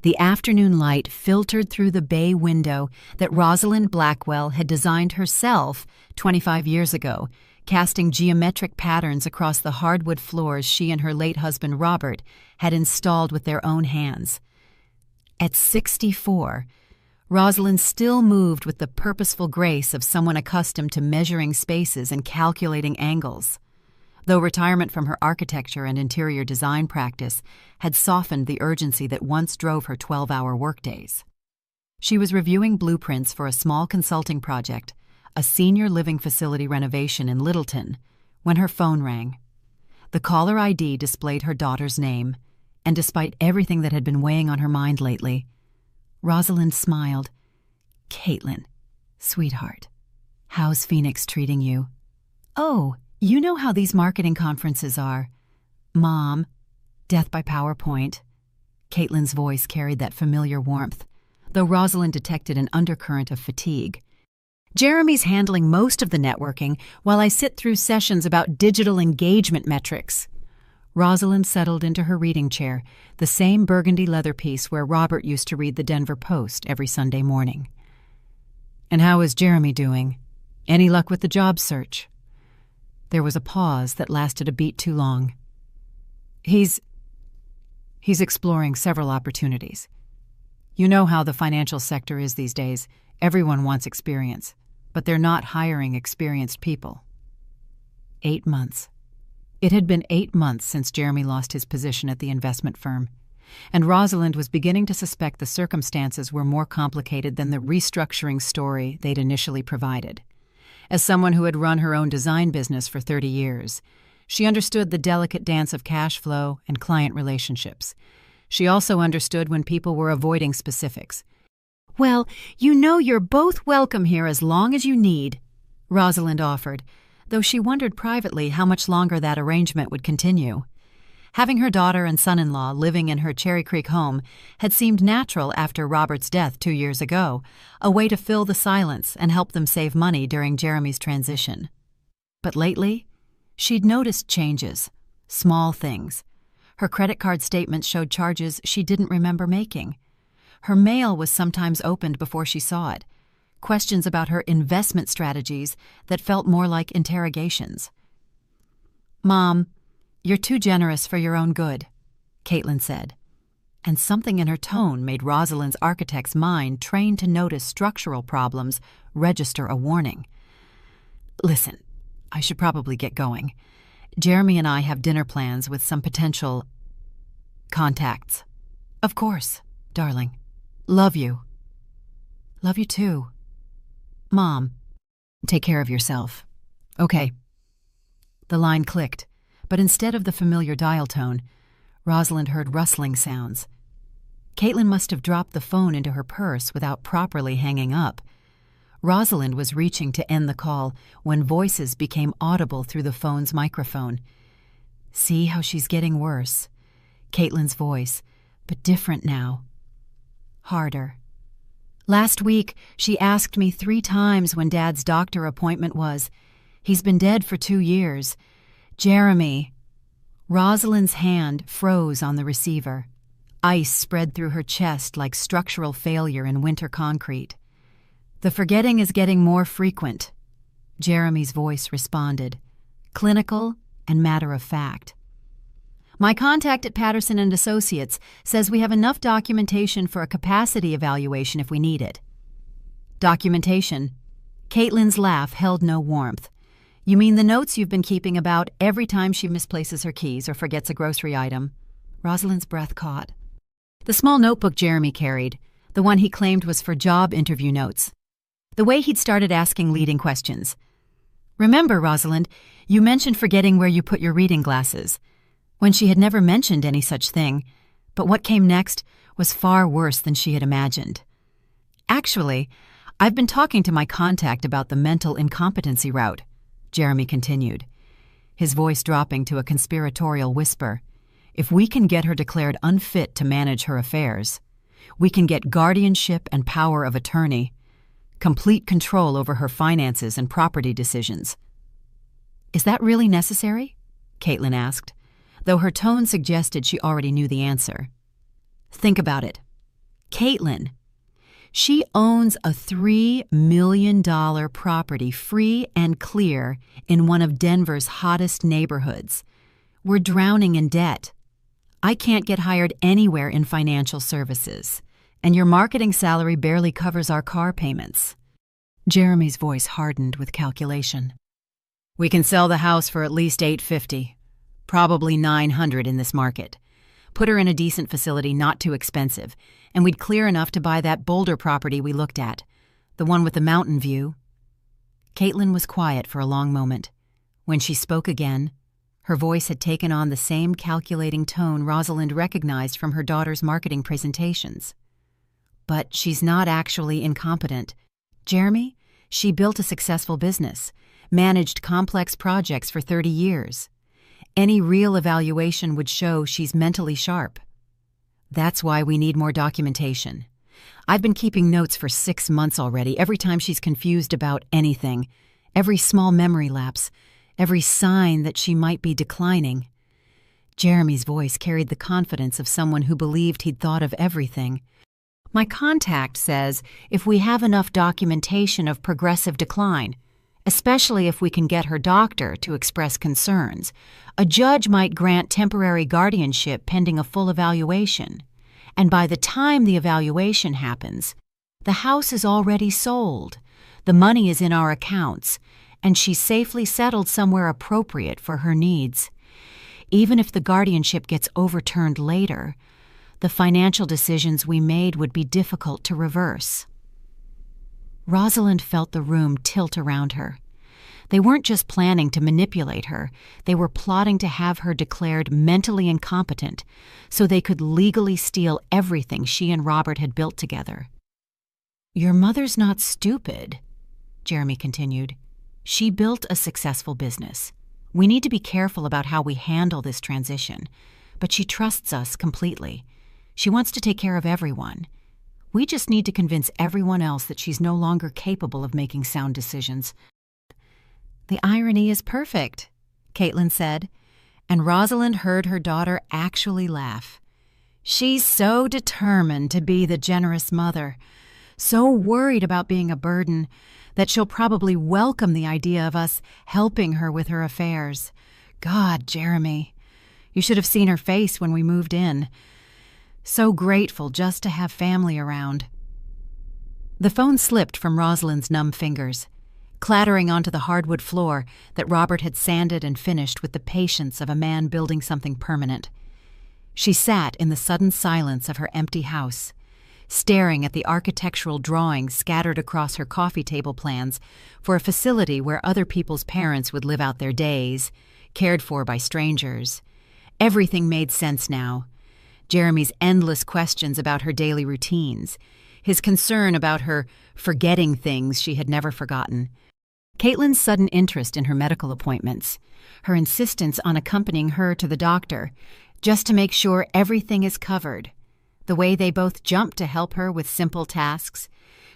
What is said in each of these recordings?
The afternoon light filtered through the bay window that Rosalind Blackwell had designed herself 25 years ago, casting geometric patterns across the hardwood floors she and her late husband Robert had installed with their own hands. At 64, Rosalind still moved with the purposeful grace of someone accustomed to measuring spaces and calculating angles, though retirement from her architecture and interior design practice had softened the urgency that once drove her 12-hour workdays. She was reviewing blueprints for a small consulting project, a senior living facility renovation in Littleton, when her phone rang. The caller ID displayed her daughter's name, and despite everything that had been weighing on her mind lately, Rosalind smiled. "Caitlin, sweetheart, how's Phoenix treating you?" "Oh, you know how these marketing conferences are. Mom, death by PowerPoint." Caitlin's voice carried that familiar warmth, though Rosalind detected an undercurrent of fatigue. "Jeremy's handling most of the networking while I sit through sessions about digital engagement metrics." Rosalind settled into her reading chair, the same burgundy leather piece where Robert used to read the Denver Post every Sunday morning. "And how is Jeremy doing? Any luck with the job search?" There was a pause that lasted a beat too long. He's exploring several opportunities. You know how the financial sector is these days. Everyone wants experience, but they're not hiring experienced people." 8 months. It had been 8 months since Jeremy lost his position at the investment firm, and Rosalind was beginning to suspect the circumstances were more complicated than the restructuring story they'd initially provided. As someone who had run her own design business for 30 years, she understood the delicate dance of cash flow and client relationships. She also understood when people were avoiding specifics. "Well, you know you're both welcome here as long as you need," Rosalind offered, though she wondered privately how much longer that arrangement would continue. Having her daughter and son-in-law living in her Cherry Creek home had seemed natural after Robert's death 2 years ago, a way to fill the silence and help them save money during Jeremy's transition. But lately, she'd noticed changes, small things. Her credit card statements showed charges she didn't remember making. Her mail was sometimes opened before she saw it. Questions about her investment strategies that felt more like interrogations. "Mom, you're too generous for your own good," Caitlin said, and something in her tone made Rosalind's architect's mind, trained to notice structural problems, register a warning. "Listen, I should probably get going. Jeremy and I have dinner plans with some potential contacts." "Of course, darling. Love you." "Love you too. Mom, take care of yourself." "Okay." The line clicked, but instead of the familiar dial tone, Rosalind heard rustling sounds. Caitlin must have dropped the phone into her purse without properly hanging up. Rosalind was reaching to end the call when voices became audible through the phone's microphone. "See how she's getting worse." Caitlin's voice, but different now. Harder. "Last week, she asked me 3 times when Dad's doctor appointment was. He's been dead for 2 years. Jeremy." Rosalind's hand froze on the receiver. Ice spread through her chest like structural failure in winter concrete. "The forgetting is getting more frequent," Jeremy's voice responded, clinical and matter-of-fact. "My contact at Patterson and Associates says we have enough documentation for a capacity evaluation if we need it." "Documentation?" Caitlin's laugh held no warmth. "You mean the notes you've been keeping about every time she misplaces her keys or forgets a grocery item?" Rosalind's breath caught. The small notebook Jeremy carried, the one he claimed was for job interview notes. The way he'd started asking leading questions. "Remember, Rosalind, you mentioned forgetting where you put your reading glasses," when she had never mentioned any such thing, but what came next was far worse than she had imagined. "Actually, I've been talking to my contact about the mental incompetency route," Jeremy continued, his voice dropping to a conspiratorial whisper. "If we can get her declared unfit to manage her affairs, we can get guardianship and power of attorney, complete control over her finances and property decisions." "Is that really necessary?" Caitlin asked, though her tone suggested she already knew the answer. "Think about it," Caitlin. She owns a $3 million property free and clear in one of Denver's hottest neighborhoods. We're drowning in debt. I can't get hired anywhere in financial services, and your marketing salary barely covers our car payments. Jeremy's voice hardened with calculation. We can sell the house for at least $850, probably $900 in this market. Put her in a decent facility, not too expensive, and we'd clear enough to buy that Boulder property we looked at, the one with the mountain view. Caitlin was quiet for a long moment. When she spoke again, her voice had taken on the same calculating tone Rosalind recognized from her daughter's marketing presentations. But she's not actually incompetent. Jeremy, she built a successful business, managed complex projects for 30 years. Any real evaluation would show she's mentally sharp. That's why we need more documentation. I've been keeping notes for 6 months already, every time she's confused about anything, every small memory lapse, every sign that she might be declining. Jeremy's voice carried the confidence of someone who believed he'd thought of everything. My contact says if we have enough documentation of progressive decline, especially if we can get her doctor to express concerns, a judge might grant temporary guardianship pending a full evaluation. And by the time the evaluation happens, the house is already sold, the money is in our accounts, and she's safely settled somewhere appropriate for her needs. Even if the guardianship gets overturned later, the financial decisions we made would be difficult to reverse. Rosalind felt the room tilt around her. They weren't just planning to manipulate her, they were plotting to have her declared mentally incompetent so they could legally steal everything she and Robert had built together. Your mother's not stupid, Jeremy continued. She built a successful business. We need to be careful about how we handle this transition, but she trusts us completely. She wants to take care of everyone. We just need to convince everyone else that she's no longer capable of making sound decisions. The irony is perfect, Caitlin said, and Rosalind heard her daughter actually laugh. She's so determined to be the generous mother, so worried about being a burden, that she'll probably welcome the idea of us helping her with her affairs. God, Jeremy, you should have seen her face when we moved in. So grateful just to have family around. The phone slipped from Rosalind's numb fingers, clattering onto the hardwood floor that Robert had sanded and finished with the patience of a man building something permanent. She sat in the sudden silence of her empty house, staring at the architectural drawings scattered across her coffee table plans for a facility where other people's parents would live out their days, cared for by strangers. Everything made sense now. Jeremy's endless questions about her daily routines, his concern about her forgetting things she had never forgotten, Caitlin's sudden interest in her medical appointments, her insistence on accompanying her to the doctor, just to make sure everything is covered, the way they both jumped to help her with simple tasks,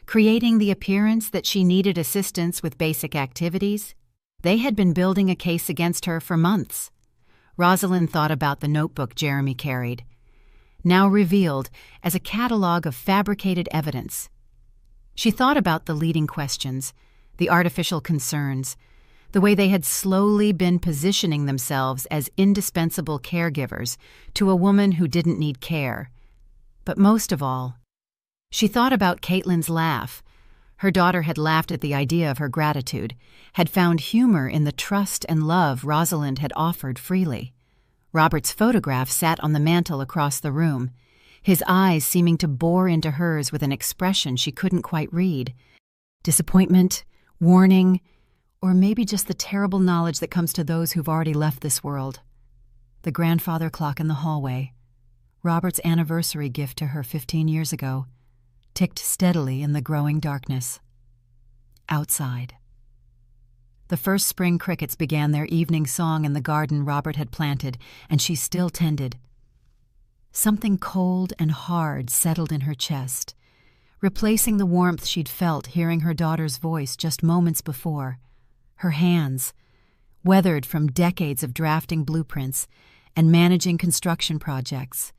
creating the appearance that she needed assistance with basic activities. They had been building a case against her for months. Rosalind thought about the notebook Jeremy carried, now revealed as a catalog of fabricated evidence. She thought about the leading questions, the artificial concerns, the way they had slowly been positioning themselves as indispensable caregivers to a woman who didn't need care. But most of all, she thought about Caitlin's laugh. Her daughter had laughed at the idea of her gratitude, had found humor in the trust and love Rosalind had offered freely. Robert's photograph sat on the mantel across the room, his eyes seeming to bore into hers with an expression she couldn't quite read. Disappointment, warning, or maybe just the terrible knowledge that comes to those who've already left this world. The grandfather clock in the hallway, Robert's anniversary gift to her 15 years ago, ticked steadily in the growing darkness. Outside. The first spring crickets began their evening song in the garden Robert had planted, and she still tended. Something cold and hard settled in her chest, replacing the warmth she'd felt hearing her daughter's voice just moments before. Her hands, weathered from decades of drafting blueprints and managing construction projects,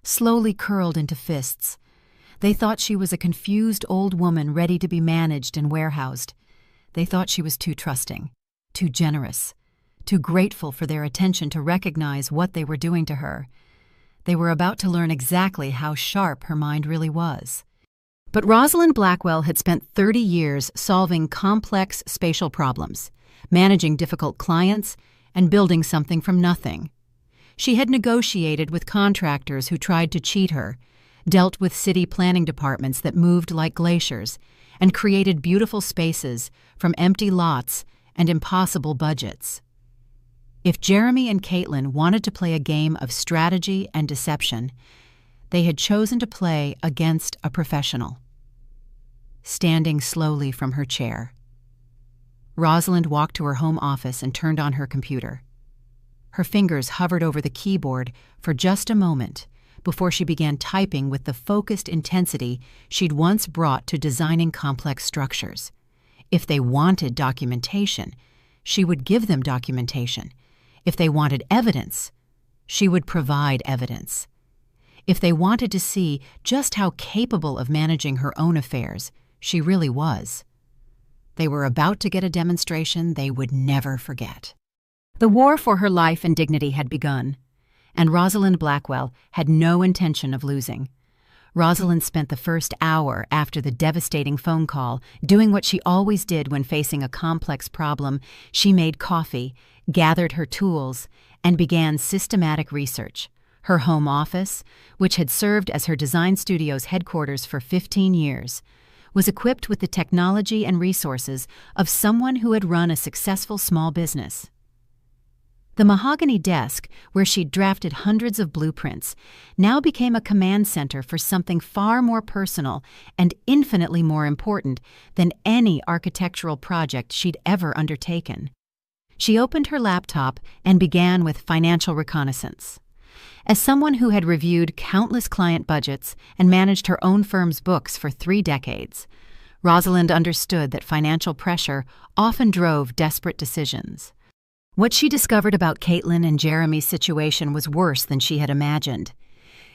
slowly curled into fists. They thought she was a confused old woman ready to be managed and warehoused. They thought she was too trusting, too generous, too grateful for their attention to recognize what they were doing to her. They were about to learn exactly how sharp her mind really was. But Rosalind Blackwell had spent 30 years solving complex spatial problems, managing difficult clients, and building something from nothing. She had negotiated with contractors who tried to cheat her, dealt with city planning departments that moved like glaciers, and created beautiful spaces from empty lots and impossible budgets. If Jeremy and Caitlin wanted to play a game of strategy and deception, they had chosen to play against a professional. Standing slowly from her chair, Rosalind walked to her home office and turned on her computer. Her fingers hovered over the keyboard for just a moment before she began typing with the focused intensity she'd once brought to designing complex structures. If they wanted documentation, she would give them documentation. If they wanted evidence, she would provide evidence. If they wanted to see just how capable of managing her own affairs she really was, they were about to get a demonstration they would never forget. The war for her life and dignity had begun, and Rosalind Blackwell had no intention of losing. Rosalind spent the first hour after the devastating phone call doing what she always did when facing a complex problem. She made coffee, gathered her tools, and began systematic research. Her home office, which had served as her design studio's headquarters for 15 years, was equipped with the technology and resources of someone who had run a successful small business. The mahogany desk, where she'd drafted hundreds of blueprints, now became a command center for something far more personal and infinitely more important than any architectural project she'd ever undertaken. She opened her laptop and began with financial reconnaissance. As someone who had reviewed countless client budgets and managed her own firm's books for 3 decades, Rosalind understood that financial pressure often drove desperate decisions. What she discovered about Caitlin and Jeremy's situation was worse than she had imagined.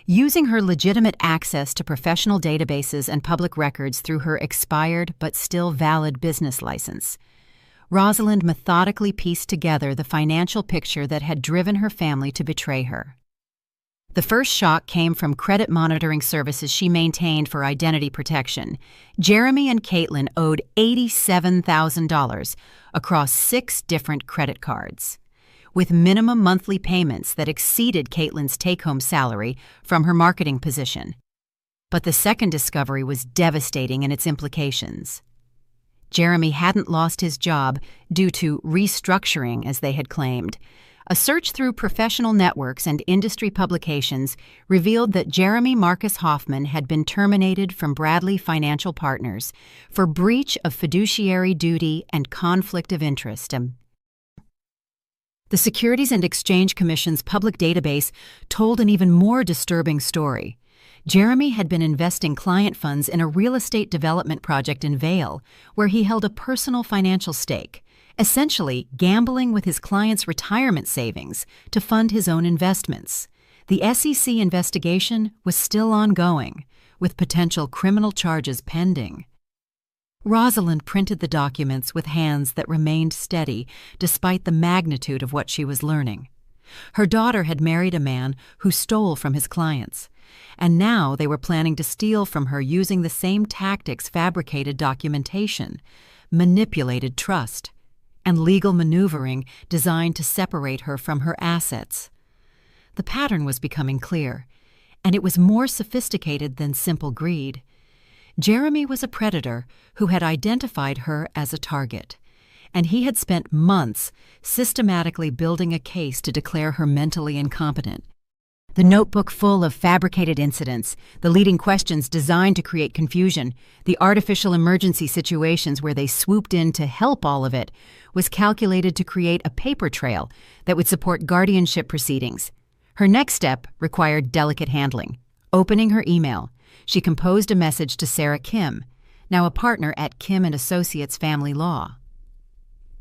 Using her legitimate access to professional databases and public records through her expired but still valid business license, Rosalind methodically pieced together the financial picture that had driven her family to betray her. The first shock came from credit monitoring services she maintained for identity protection. Jeremy and Caitlin owed $87,000 across 6 different credit cards, with minimum monthly payments that exceeded Caitlin's take-home salary from her marketing position. But the second discovery was devastating in its implications. Jeremy hadn't lost his job due to restructuring, as they had claimed. A search through professional networks and industry publications revealed that Jeremy Marcus Hoffman had been terminated from Bradley Financial Partners for breach of fiduciary duty and conflict of interest. The Securities and Exchange Commission's public database told an even more disturbing story. Jeremy had been investing client funds in a real estate development project in Vail, where he held a personal financial stake, essentially gambling with his clients' retirement savings to fund his own investments. The SEC investigation was still ongoing, with potential criminal charges pending. Rosalind printed the documents with hands that remained steady despite the magnitude of what she was learning. Her daughter had married a man who stole from his clients, and now they were planning to steal from her using the same tactics: fabricated documentation, manipulated trust, and legal maneuvering designed to separate her from her assets. The pattern was becoming clear, and it was more sophisticated than simple greed. Jeremy was a predator who had identified her as a target, and he had spent months systematically building a case to declare her mentally incompetent. The notebook full of fabricated incidents, the leading questions designed to create confusion, the artificial emergency situations where they swooped in to help all of it, was calculated to create a paper trail that would support guardianship proceedings. Her next step required delicate handling. Opening her email, she composed a message to Sarah Kim, now a partner at Kim & Associates Family Law.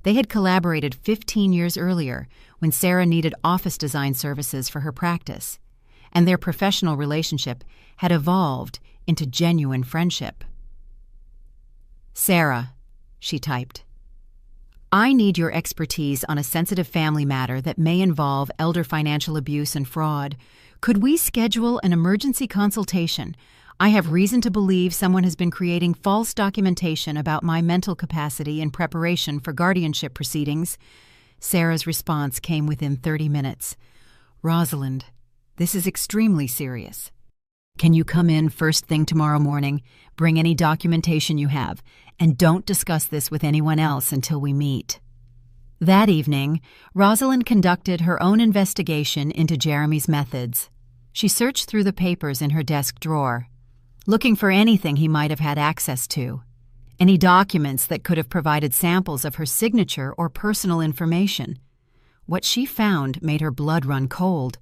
They had collaborated 15 years earlier when Sarah needed office design services for her practice, and their professional relationship had evolved into genuine friendship. "Sarah," she typed, "I need your expertise on a sensitive family matter that may involve elder financial abuse and fraud. Could we schedule an emergency consultation? I have reason to believe someone has been creating false documentation about my mental capacity in preparation for guardianship proceedings." Sarah's response came within 30 minutes. "Rosalind, this is extremely serious. Can you come in first thing tomorrow morning, bring any documentation you have, and don't discuss this with anyone else until we meet?" That evening, Rosalind conducted her own investigation into Jeremy's methods. She searched through the papers in her desk drawer, looking for anything he might have had access to, any documents that could have provided samples of her signature or personal information. What she found made her blood run cold.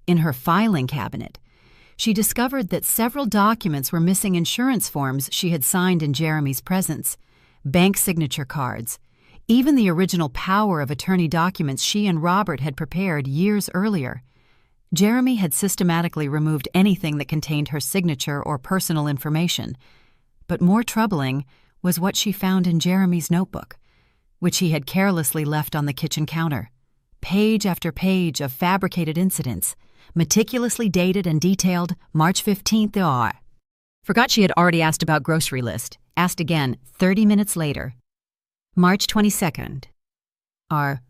In her filing cabinet, she discovered that several documents were missing insurance forms she had signed in Jeremy's presence, bank signature cards, even the original power of attorney documents she and Robert had prepared years earlier. Jeremy had systematically removed anything that contained her signature or personal information. But more troubling was what she found in Jeremy's notebook, which he had carelessly left on the kitchen counter. Page after page of fabricated incidents, meticulously dated and detailed March 15th AR. Forgot she had already asked about grocery list. Asked again 30 minutes later. March 22nd. R.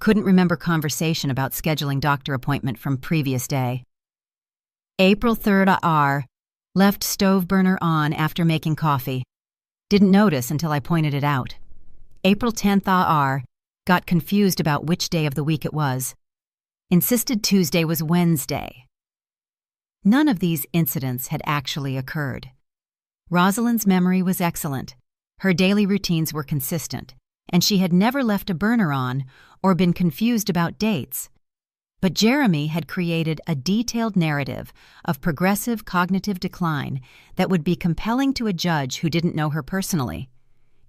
Couldn't remember conversation about scheduling doctor appointment from previous day. April 3rd R. Left stove burner on after making coffee. Didn't notice until I pointed it out. April 10th R. Got confused about which day of the week it was. Insisted Tuesday was Wednesday. None of these incidents had actually occurred. Rosalind's memory was excellent. Her daily routines were consistent, and she had never left a burner on or been confused about dates. But Jeremy had created a detailed narrative of progressive cognitive decline that would be compelling to a judge who didn't know her personally.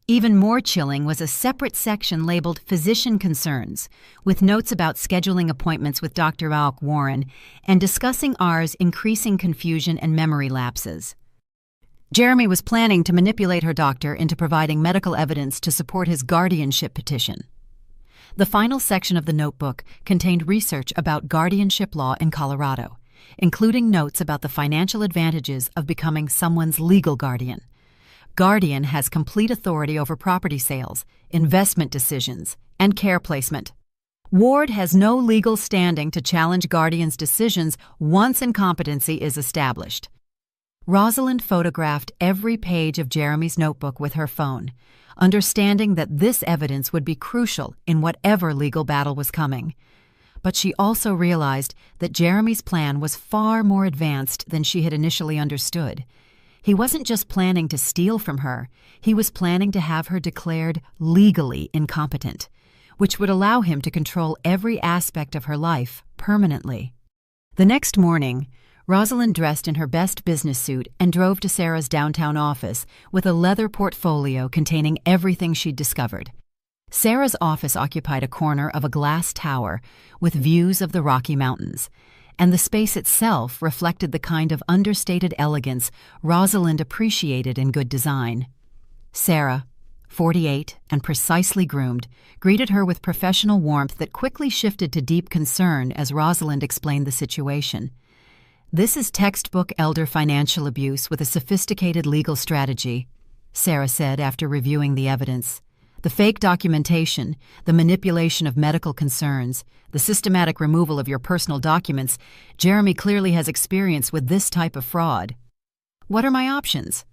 Even more chilling was a separate section labeled Physician Concerns, with notes about scheduling appointments with Dr. Alk Warren and discussing R's increasing confusion and memory lapses. Jeremy was planning to manipulate her doctor into providing medical evidence to support his guardianship petition. The final section of the notebook contained research about guardianship law in Colorado, including notes about the financial advantages of becoming someone's legal guardian. Guardian has complete authority over property sales, investment decisions, and care placement. Ward has no legal standing to challenge Guardian's decisions once incompetency is established. Rosalind photographed every page of Jeremy's notebook with her phone, understanding that this evidence would be crucial in whatever legal battle was coming. But she also realized that Jeremy's plan was far more advanced than she had initially understood. He wasn't just planning to steal from her, he was planning to have her declared legally incompetent, which would allow him to control every aspect of her life permanently. The next morning, Rosalind dressed in her best business suit and drove to Sarah's downtown office with a leather portfolio containing everything she'd discovered. Sarah's office occupied a corner of a glass tower with views of the Rocky Mountains, and the space itself reflected the kind of understated elegance Rosalind appreciated in good design. Sarah, 48 and precisely groomed, greeted her with professional warmth that quickly shifted to deep concern as Rosalind explained the situation. "This is textbook elder financial abuse with a sophisticated legal strategy," Sarah said after reviewing the evidence. "The fake documentation, the manipulation of medical concerns, the systematic removal of your personal documents. Jeremy clearly has experience with this type of fraud. What are my options?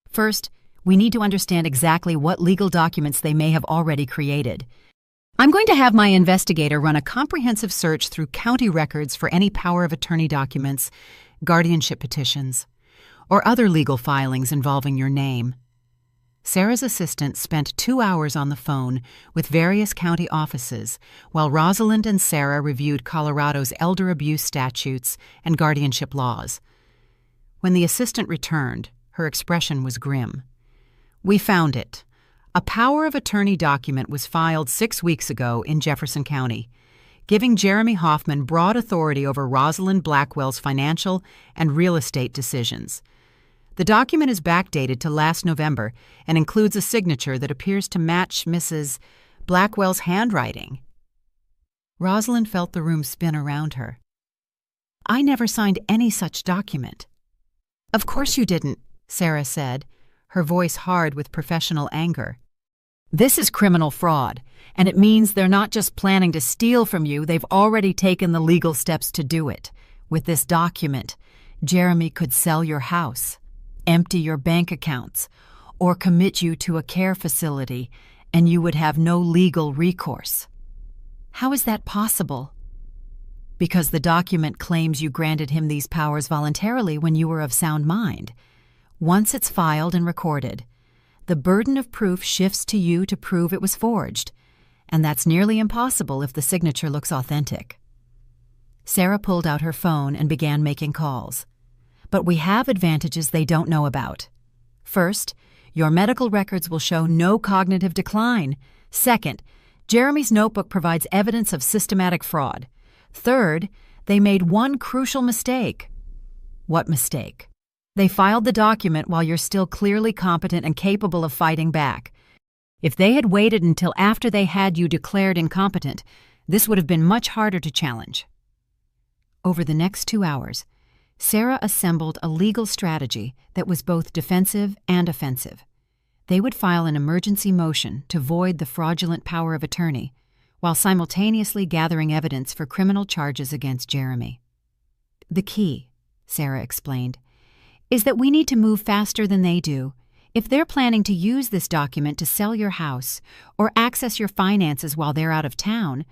First, we need to understand exactly what legal documents they may have already created. I'm going to have my investigator run a comprehensive search through county records for any power of attorney documents, guardianship petitions, or other legal filings involving your name." Sarah's assistant spent 2 hours on the phone with various county offices while Rosalind and Sarah reviewed Colorado's elder abuse statutes and guardianship laws. When the assistant returned, her expression was grim. "We found it. A power of attorney document was filed 6 weeks ago in Jefferson County, giving Jeremy Hoffman broad authority over Rosalind Blackwell's financial and real estate decisions. The document is backdated to last November and includes a signature that appears to match Mrs. Blackwell's handwriting. Rosalind felt the room spin around her. "I never signed any such document." "Of course you didn't," Sarah said, her voice hard with professional anger. "This is criminal fraud, and it means they're not just planning to steal from you, they've already taken the legal steps to do it. With this document, Jeremy could sell your house, empty your bank accounts, or commit you to a care facility, and you would have no legal recourse." "How is that possible?" "Because the document claims you granted him these powers voluntarily when you were of sound mind. Once it's filed and recorded, the burden of proof shifts to you to prove it was forged, and that's nearly impossible if the signature looks authentic." Sarah pulled out her phone and began making calls. "But we have advantages they don't know about. First, your medical records will show no cognitive decline. Second, Jeremy's notebook provides evidence of systematic fraud. Third, they made one crucial mistake." "What mistake?" "They filed the document while you're still clearly competent and capable of fighting back. If they had waited until after they had you declared incompetent, this would have been much harder to challenge." Over the next 2 hours, Sarah assembled a legal strategy that was both defensive and offensive. They would file an emergency motion to void the fraudulent power of attorney, while simultaneously gathering evidence for criminal charges against Jeremy. "The key," Sarah explained, "is that we need to move faster than they do. If they're planning to use this document to sell your house or access your finances while they're out of town,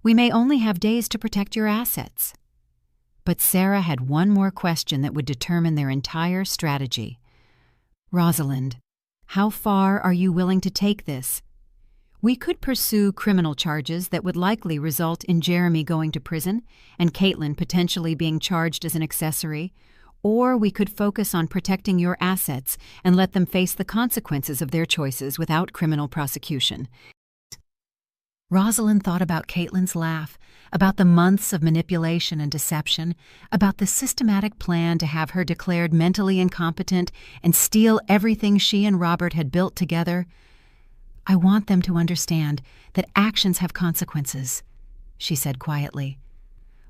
we may only have days to protect your assets." But Sarah had one more question that would determine their entire strategy. "Rosalind, how far are you willing to take this? We could pursue criminal charges that would likely result in Jeremy going to prison and Caitlin potentially being charged as an accessory, or we could focus on protecting your assets and let them face the consequences of their choices without criminal prosecution." Rosalind thought about Caitlin's laugh, about the months of manipulation and deception, about the systematic plan to have her declared mentally incompetent and steal everything she and Robert had built together. "I want them to understand that actions have consequences," she said quietly.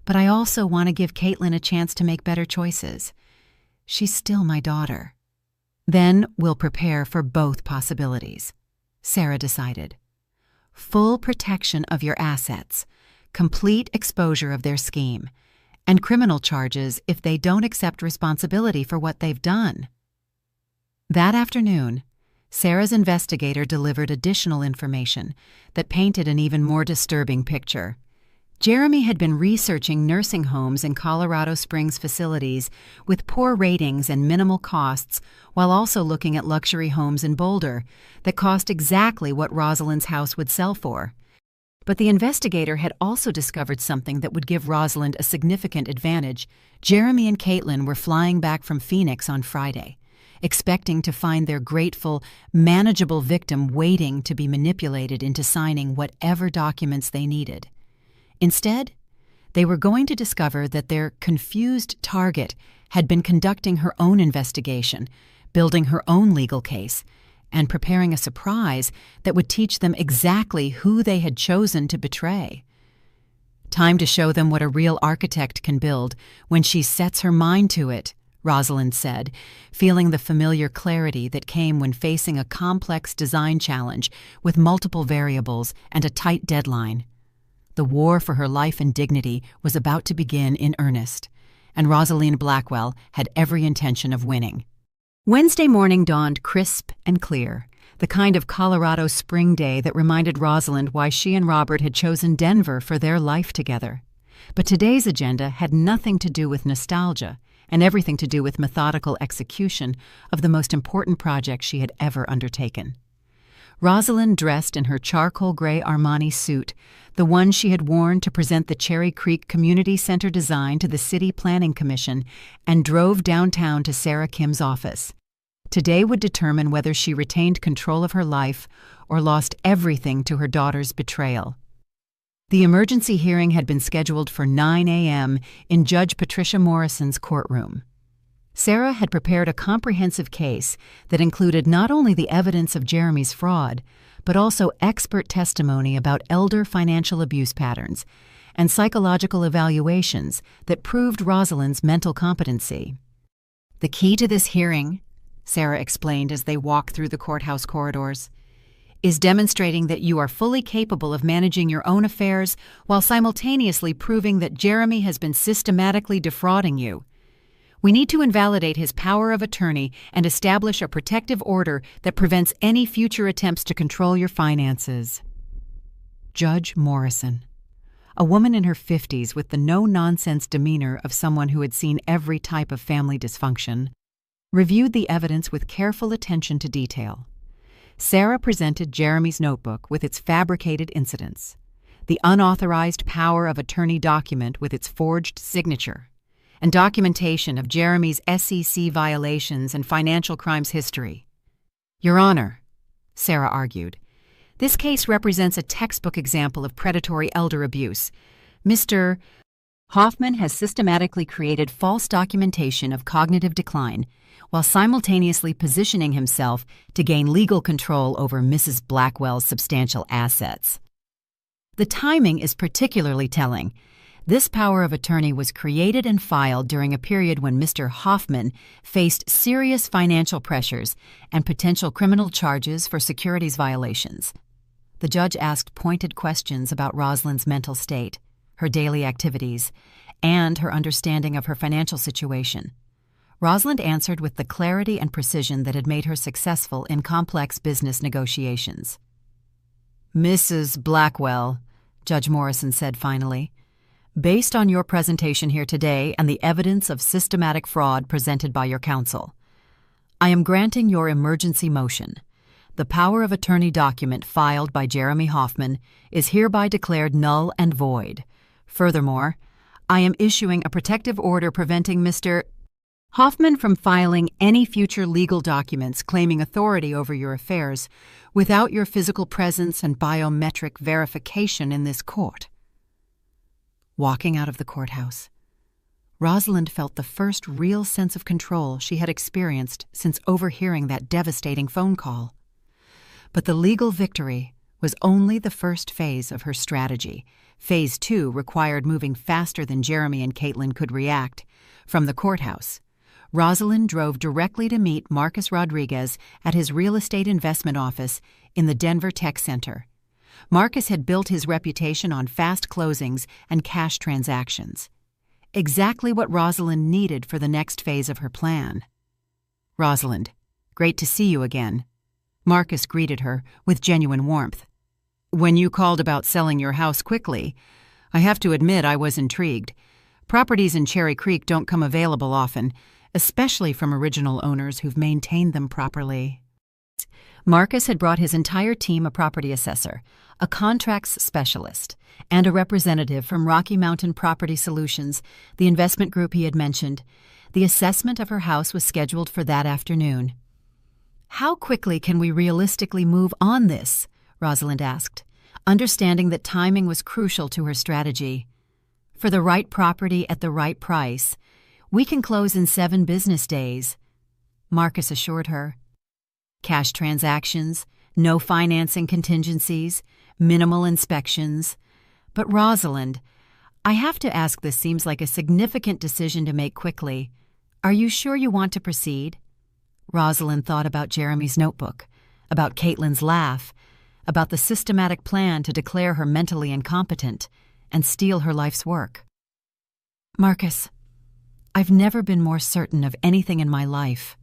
"But I also want to give Caitlin a chance to make better choices. She's still my daughter." "Then we'll prepare for both possibilities," Sarah decided. "Full protection of your assets, complete exposure of their scheme, and criminal charges if they don't accept responsibility for what they've done." That afternoon, Sarah's investigator delivered additional information that painted an even more disturbing picture. Jeremy had been researching nursing homes in Colorado Springs facilities with poor ratings and minimal costs, while also looking at luxury homes in Boulder that cost exactly what Rosalind's house would sell for. But the investigator had also discovered something that would give Rosalind a significant advantage. Jeremy and Caitlin were flying back from Phoenix on Friday, expecting to find their grateful, manageable victim waiting to be manipulated into signing whatever documents they needed. Instead, they were going to discover that their confused target had been conducting her own investigation, building her own legal case, and preparing a surprise that would teach them exactly who they had chosen to betray. "Time to show them what a real architect can build when she sets her mind to it," Rosalind said, feeling the familiar clarity that came when facing a complex design challenge with multiple variables and a tight deadline. The war for her life and dignity was about to begin in earnest, and Rosalind Blackwell had every intention of winning. Wednesday morning dawned crisp and clear, the kind of Colorado spring day that reminded Rosalind why she and Robert had chosen Denver for their life together. But today's agenda had nothing to do with nostalgia and everything to do with methodical execution of the most important project she had ever undertaken. Rosalind dressed in her charcoal gray Armani suit, the one she had worn to present the Cherry Creek Community Center design to the City Planning Commission, and drove downtown to Sarah Kim's office. Today would determine whether she retained control of her life or lost everything to her daughter's betrayal. The emergency hearing had been scheduled for 9 a.m. in Judge Patricia Morrison's courtroom. Sarah had prepared a comprehensive case that included not only the evidence of Jeremy's fraud, but also expert testimony about elder financial abuse patterns and psychological evaluations that proved Rosalind's mental competency. "The key to this hearing," Sarah explained as they walked through the courthouse corridors, "is demonstrating that you are fully capable of managing your own affairs while simultaneously proving that Jeremy has been systematically defrauding you. We need to invalidate his power of attorney and establish a protective order that prevents any future attempts to control your finances." Judge Morrison, a woman in her 50s with the no-nonsense demeanor of someone who had seen every type of family dysfunction, reviewed the evidence with careful attention to detail. Sarah presented Jeremy's notebook with its fabricated incidents, the unauthorized power of attorney document with its forged signature, and documentation of Jeremy's SEC violations and financial crimes history. "Your Honor," Sarah argued, "this case represents a textbook example of predatory elder abuse. Mr. Hoffman has systematically created false documentation of cognitive decline while simultaneously positioning himself to gain legal control over Mrs. Blackwell's substantial assets. The timing is particularly telling. This power of attorney was created and filed during a period when Mr. Hoffman faced serious financial pressures and potential criminal charges for securities violations." The judge asked pointed questions about Rosalind's mental state, her daily activities, and her understanding of her financial situation. Rosalind answered with the clarity and precision that had made her successful in complex business negotiations. "Mrs. Blackwell," Judge Morrison said finally, "based on your presentation here today and the evidence of systematic fraud presented by your counsel, I am granting your emergency motion. The power of attorney document filed by Jeremy Hoffman is hereby declared null and void. Furthermore, I am issuing a protective order preventing Mr. Hoffman from filing any future legal documents claiming authority over your affairs without your physical presence and biometric verification in this court." Walking out of the courthouse, Rosalind felt the first real sense of control she had experienced since overhearing that devastating phone call. But the legal victory was only the first phase of her strategy. Phase 2 required moving faster than Jeremy and Caitlin could react. From the courthouse, Rosalind drove directly to meet Marcus Rodriguez at his real estate investment office in the Denver Tech Center. Marcus had built his reputation on fast closings and cash transactions. Exactly what Rosalind needed for the next phase of her plan. "Rosalind, great to see you again." Marcus greeted her with genuine warmth. "When you called about selling your house quickly, I have to admit I was intrigued. Properties in Cherry Creek don't come available often, especially from original owners who've maintained them properly." Marcus had brought his entire team, a property assessor, a contracts specialist, and a representative from Rocky Mountain Property Solutions, the investment group he had mentioned. The assessment of her house was scheduled for that afternoon. "How quickly can we realistically move on this?" Rosalind asked, understanding that timing was crucial to her strategy. "For the right property at the right price, we can close in 7 business days," Marcus assured her. "Cash transactions, no financing contingencies, minimal inspections. But Rosalind, I have to ask, this seems like a significant decision to make quickly. Are you sure you want to proceed?" Rosalind thought about Jeremy's notebook, about Caitlin's laugh, about the systematic plan to declare her mentally incompetent and steal her life's work. "Marcus, I've never been more certain of anything in my life."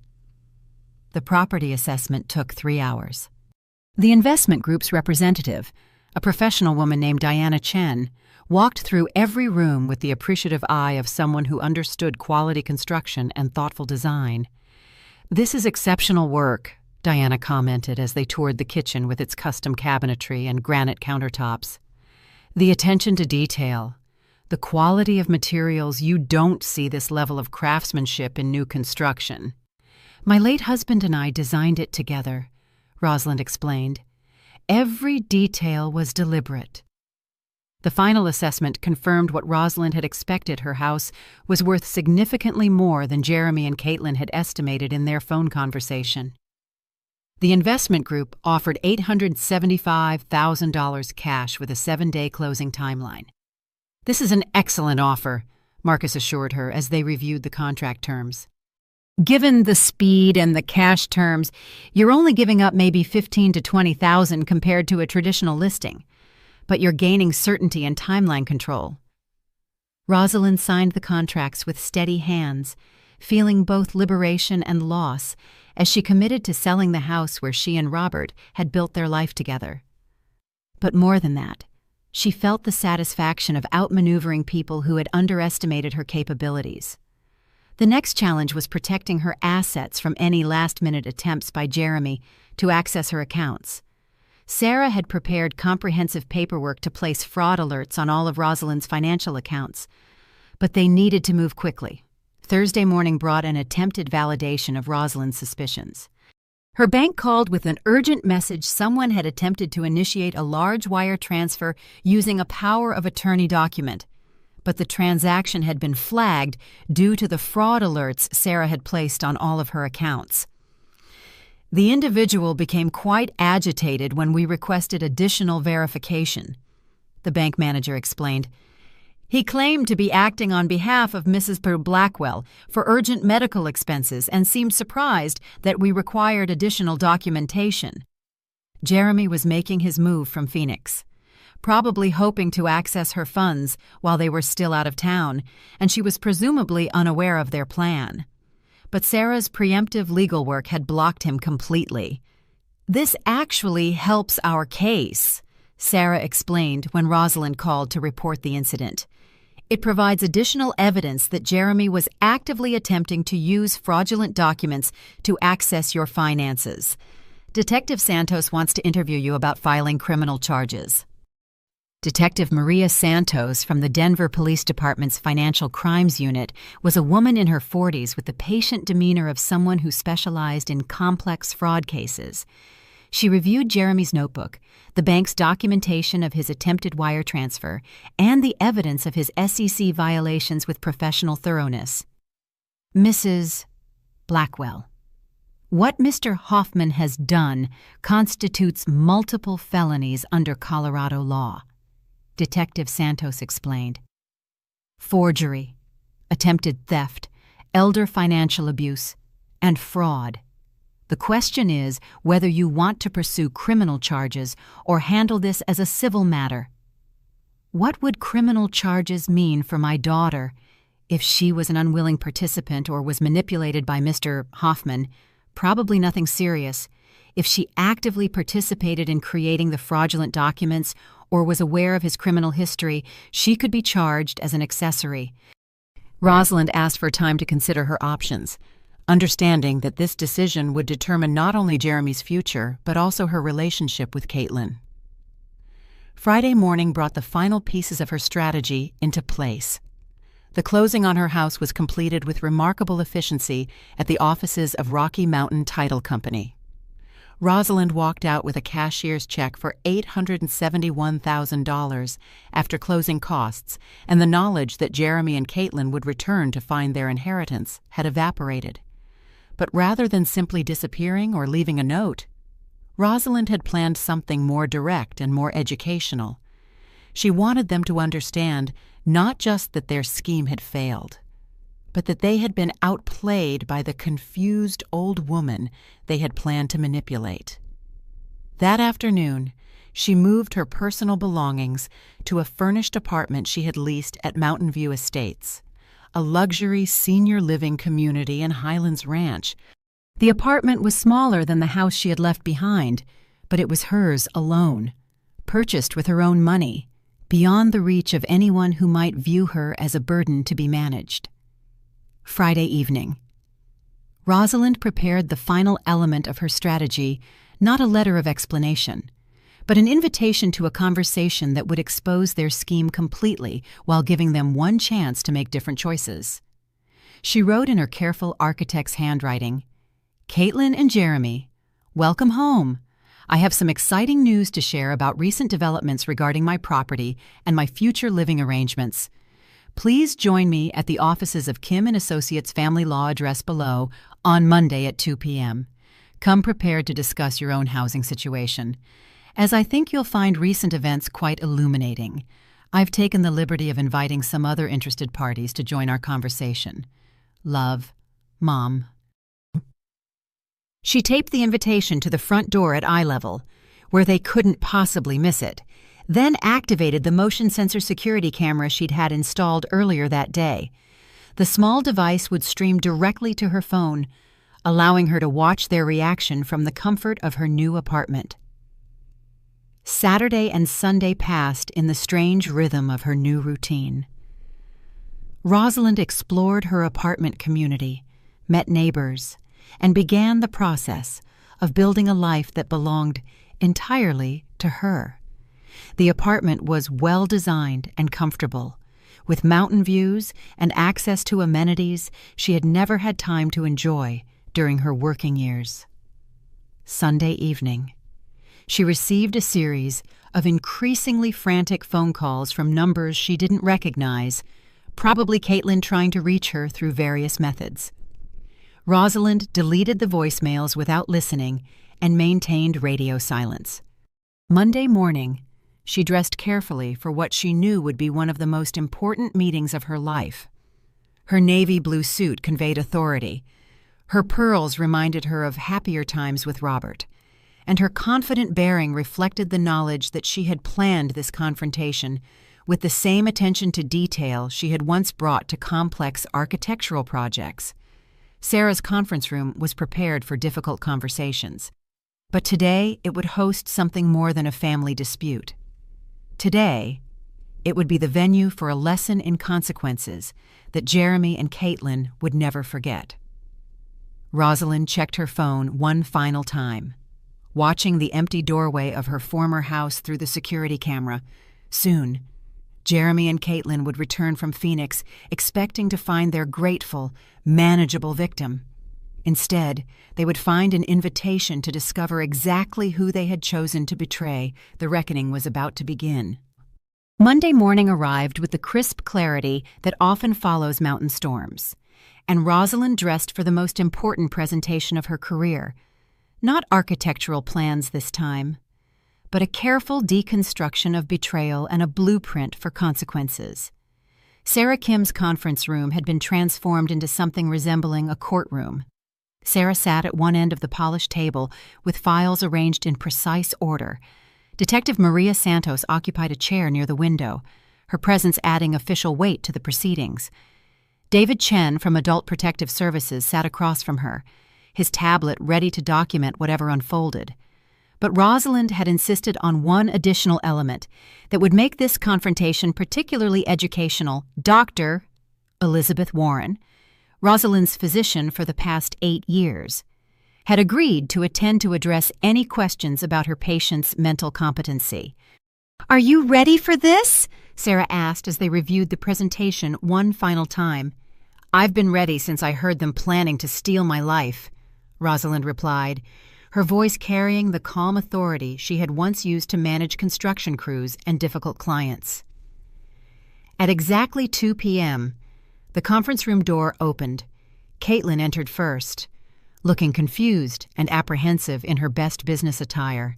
The property assessment took 3 hours. The investment group's representative, a professional woman named Diana Chen, walked through every room with the appreciative eye of someone who understood quality construction and thoughtful design. "This is exceptional work," Diana commented as they toured the kitchen with its custom cabinetry and granite countertops. "The attention to detail, the quality of materials, you don't see this level of craftsmanship in new construction. My late husband and I designed it together," Rosalind explained. "Every detail was deliberate." The final assessment confirmed what Rosalind had expected. Her house was worth significantly more than Jeremy and Caitlin had estimated in their phone conversation. The investment group offered $875,000 cash with a 7-day closing timeline. "This is an excellent offer," Marcus assured her as they reviewed the contract terms. "Given the speed and the cash terms, you're only giving up maybe $15,000 to $20,000 compared to a traditional listing. But you're gaining certainty and timeline control." Rosalind signed the contracts with steady hands, feeling both liberation and loss as she committed to selling the house where she and Robert had built their life together. But more than that, she felt the satisfaction of outmaneuvering people who had underestimated her capabilities. The next challenge was protecting her assets from any last-minute attempts by Jeremy to access her accounts. Sarah had prepared comprehensive paperwork to place fraud alerts on all of Rosalind's financial accounts, but they needed to move quickly. Thursday morning brought an attempted validation of Rosalind's suspicions. Her bank called with an urgent message someone had attempted to initiate a large wire transfer using a power of attorney document, but the transaction had been flagged due to the fraud alerts Sarah had placed on all of her accounts. "The individual became quite agitated when we requested additional verification," the bank manager explained. "He claimed to be acting on behalf of Mrs. Blackwell for urgent medical expenses and seemed surprised that we required additional documentation." Jeremy was making his move from Phoenix, probably hoping to access her funds while they were still out of town, and she was presumably unaware of their plan. But Sarah's preemptive legal work had blocked him completely. "This actually helps our case," Sarah explained when Rosalind called to report the incident. "It provides additional evidence that Jeremy was actively attempting to use fraudulent documents to access your finances. Detective Santos wants to interview you about filing criminal charges." Detective Maria Santos from the Denver Police Department's Financial Crimes Unit was a woman in her 40s with the patient demeanor of someone who specialized in complex fraud cases. She reviewed Jeremy's notebook, the bank's documentation of his attempted wire transfer, and the evidence of his SEC violations with professional thoroughness. "Mrs. Blackwell, what Mr. Hoffman has done constitutes multiple felonies under Colorado law," Detective Santos explained. "Forgery, attempted theft, elder financial abuse, and fraud. The question is whether you want to pursue criminal charges or handle this as a civil matter. What would criminal charges mean for my daughter if she was an unwilling participant or was manipulated by Mr. Hoffman? Probably nothing serious. If she actively participated in creating the fraudulent documents or was aware of his criminal history, she could be charged as an accessory." Rosalind asked for time to consider her options, understanding that this decision would determine not only Jeremy's future, but also her relationship with Caitlin. Friday morning brought the final pieces of her strategy into place. The closing on her house was completed with remarkable efficiency at the offices of Rocky Mountain Title Company. Rosalind walked out with a cashier's check for $871,000 after closing costs, and the knowledge that Jeremy and Caitlin would return to find their inheritance had evaporated. But rather than simply disappearing or leaving a note, Rosalind had planned something more direct and more educational. She wanted them to understand not just that their scheme had failed, but that they had been outplayed by the confused old woman they had planned to manipulate. That afternoon, she moved her personal belongings to a furnished apartment she had leased at Mountain View Estates, a luxury senior living community in Highlands Ranch. The apartment was smaller than the house she had left behind, but it was hers alone, purchased with her own money, beyond the reach of anyone who might view her as a burden to be managed. Friday evening. Rosalind prepared the final element of her strategy, not a letter of explanation, but an invitation to a conversation that would expose their scheme completely while giving them one chance to make different choices. She wrote in her careful architect's handwriting, "Caitlin and Jeremy, welcome home. I have some exciting news to share about recent developments regarding my property and my future living arrangements. Please join me at the offices of Kim & Associates Family Law address below on Monday at 2 p.m. Come prepared to discuss your own housing situation, as I think you'll find recent events quite illuminating. I've taken the liberty of inviting some other interested parties to join our conversation. Love, Mom. She taped the invitation to the front door at eye level, where they couldn't possibly miss it, then activated the motion sensor security camera she'd had installed earlier that day. The small device would stream directly to her phone, allowing her to watch their reaction from the comfort of her new apartment. Saturday and Sunday passed in the strange rhythm of her new routine. Rosalind explored her apartment community, met neighbors, and began the process of building a life that belonged entirely to her. The apartment was well-designed and comfortable, with mountain views and access to amenities she had never had time to enjoy during her working years. Sunday evening, she received a series of increasingly frantic phone calls from numbers she didn't recognize, probably Caitlin trying to reach her through various methods. Rosalind deleted the voicemails without listening and maintained radio silence. Monday morning, she dressed carefully for what she knew would be one of the most important meetings of her life. Her navy blue suit conveyed authority. Her pearls reminded her of happier times with Robert, and her confident bearing reflected the knowledge that she had planned this confrontation with the same attention to detail she had once brought to complex architectural projects. Sarah's conference room was prepared for difficult conversations, but today it would host something more than a family dispute. Today, it would be the venue for a lesson in consequences that Jeremy and Caitlin would never forget. Rosalind checked her phone one final time, watching the empty doorway of her former house through the security camera. Soon, Jeremy and Caitlin would return from Phoenix, expecting to find their grateful, manageable victim. Instead, they would find an invitation to discover exactly who they had chosen to betray. The reckoning was about to begin. Monday morning arrived with the crisp clarity that often follows mountain storms, and Rosalind dressed for the most important presentation of her career. Not architectural plans this time, but a careful deconstruction of betrayal and a blueprint for consequences. Sarah Kim's conference room had been transformed into something resembling a courtroom. Sarah sat at one end of the polished table with files arranged in precise order. Detective Maria Santos occupied a chair near the window, her presence adding official weight to the proceedings. David Chen from Adult Protective Services sat across from her, his tablet ready to document whatever unfolded. But Rosalind had insisted on one additional element that would make this confrontation particularly educational. Dr. Elizabeth Warren, Rosalind's physician for the past 8 years, had agreed to attend to address any questions about her patient's mental competency. "Are you ready for this?" Sarah asked as they reviewed the presentation one final time. "I've been ready since I heard them planning to steal my life," Rosalind replied, her voice carrying the calm authority she had once used to manage construction crews and difficult clients. At exactly 2 p.m., the conference room door opened. Caitlin entered first, looking confused and apprehensive in her best business attire.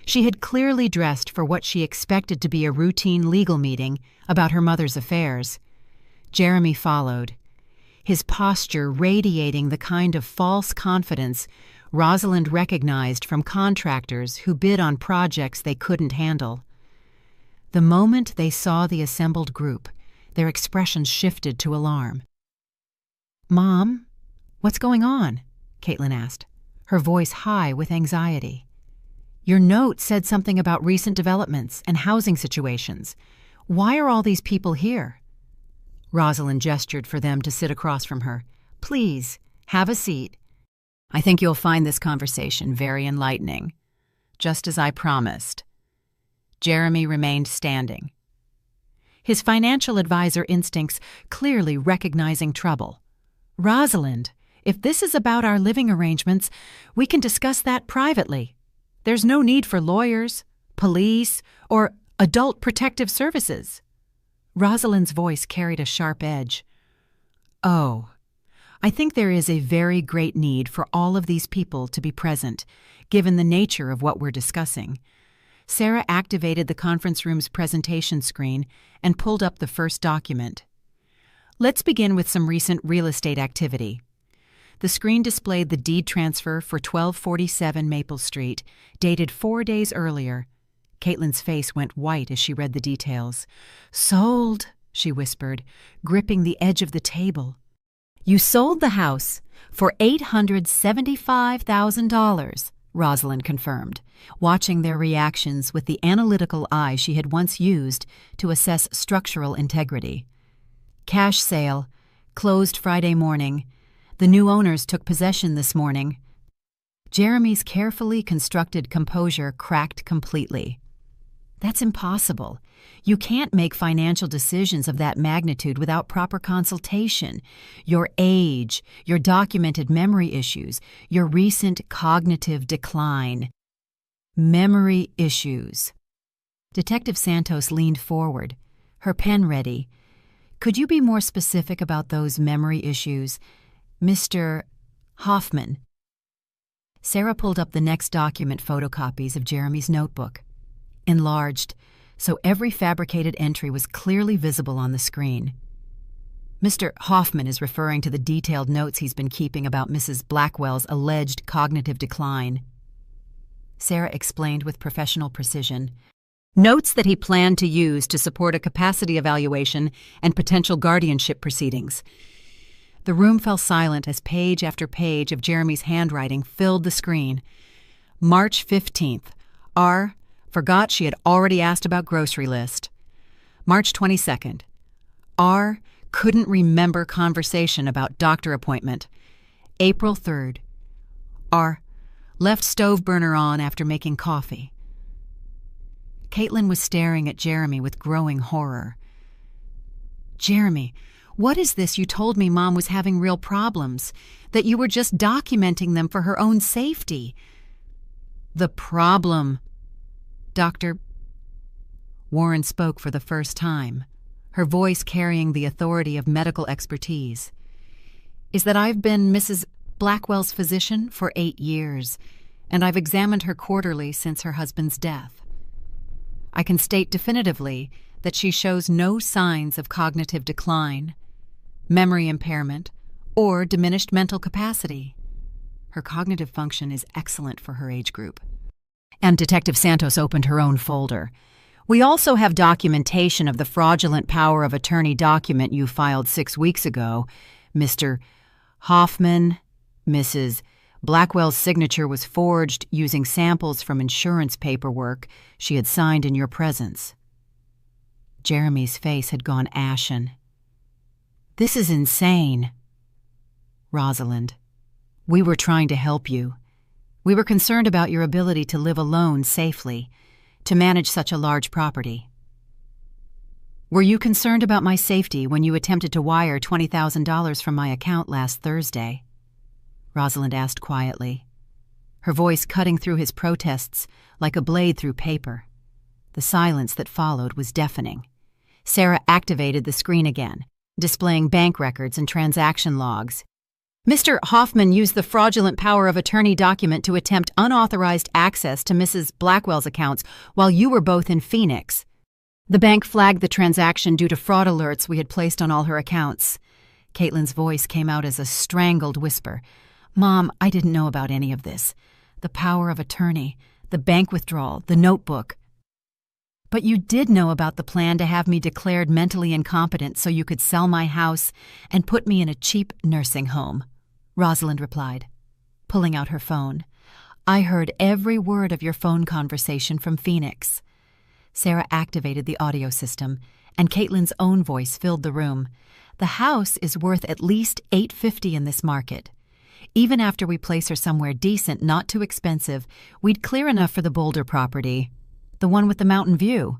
She had clearly dressed for what she expected to be a routine legal meeting about her mother's affairs. Jeremy followed, his posture radiating the kind of false confidence Rosalind recognized from contractors who bid on projects they couldn't handle. The moment they saw the assembled group, their expressions shifted to alarm. "Mom, what's going on?" Caitlin asked, her voice high with anxiety. "Your note said something about recent developments and housing situations. Why are all these people here?" Rosalind gestured for them to sit across from her. "Please, have a seat. I think you'll find this conversation very enlightening, just as I promised." Jeremy remained standing, his financial advisor instincts clearly recognizing trouble. "Rosalind, if this is about our living arrangements, we can discuss that privately." There's no need for lawyers, police, or adult protective services. Rosalind's voice carried a sharp edge. Oh, I think there is a very great need for all of these people to be present, given the nature of what we're discussing. Sarah activated the conference room's presentation screen and pulled up the first document. Let's begin with some recent real estate activity. The screen displayed the deed transfer for 1247 Maple Street, dated 4 days earlier. Caitlin's face went white as she read the details. "Sold," she whispered, gripping the edge of the table. "You sold the house for $875,000, Rosalind confirmed, watching their reactions with the analytical eye she had once used to assess structural integrity. Cash sale, closed Friday morning. The new owners took possession this morning. Jeremy's carefully constructed composure cracked completely. That's impossible. You can't make financial decisions of that magnitude without proper consultation. Your age, your documented memory issues, your recent cognitive decline. Memory issues. Detective Santos leaned forward, her pen ready. Could you be more specific about those memory issues, Mr. Hoffman? Sarah pulled up the next document photocopies of Jeremy's notebook. Enlarged, so every fabricated entry was clearly visible on the screen. Mr. Hoffman is referring to the detailed notes he's been keeping about Mrs. Blackwell's alleged cognitive decline. Sarah explained with professional precision. Notes that he planned to use to support a capacity evaluation and potential guardianship proceedings. The room fell silent as page after page of Jeremy's handwriting filled the screen. March 15th. R. Forgot she had already asked about grocery list. March 22nd. R. Couldn't remember conversation about doctor appointment. April 3rd. R. Left stove burner on after making coffee. Caitlin was staring at Jeremy with growing horror. Jeremy, what is this you told me Mom was having real problems, that you were just documenting them for her own safety? The problem, Dr. Warren spoke for the first time, her voice carrying the authority of medical expertise, is that I've been Mrs. Blackwell's physician for 8 years, and I've examined her quarterly since her husband's death. I can state definitively that she shows no signs of cognitive decline, memory impairment, or diminished mental capacity. Her cognitive function is excellent for her age group. And Detective Santos opened her own folder. We also have documentation of the fraudulent power of attorney document you filed 6 weeks ago. Mr. Hoffman, Mrs. Blackwell's signature was forged using samples from insurance paperwork she had signed in your presence. Jeremy's face had gone ashen. This is insane. Rosalind, we were trying to help you. We were concerned about your ability to live alone safely, to manage such a large property. Were you concerned about my safety when you attempted to wire $20,000 from my account last Thursday? Rosalind asked quietly, her voice cutting through his protests like a blade through paper. The silence that followed was deafening. Sarah activated the screen again, displaying bank records and transaction logs. Mr. Hoffman used the fraudulent power of attorney document to attempt unauthorized access to Mrs. Blackwell's accounts while you were both in Phoenix. The bank flagged the transaction due to fraud alerts we had placed on all her accounts. Caitlin's voice came out as a strangled whisper. Mom, I didn't know about any of this. The power of attorney, the bank withdrawal, the notebook. But you did know about the plan to have me declared mentally incompetent so you could sell my house and put me in a cheap nursing home, Rosalind replied, pulling out her phone. I heard every word of your phone conversation from Phoenix. Sarah activated the audio system, and Caitlin's own voice filled the room. The house is worth at least $850 in this market. Even after we place her somewhere decent, not too expensive, we'd clear enough for the Boulder property. The one with the mountain view.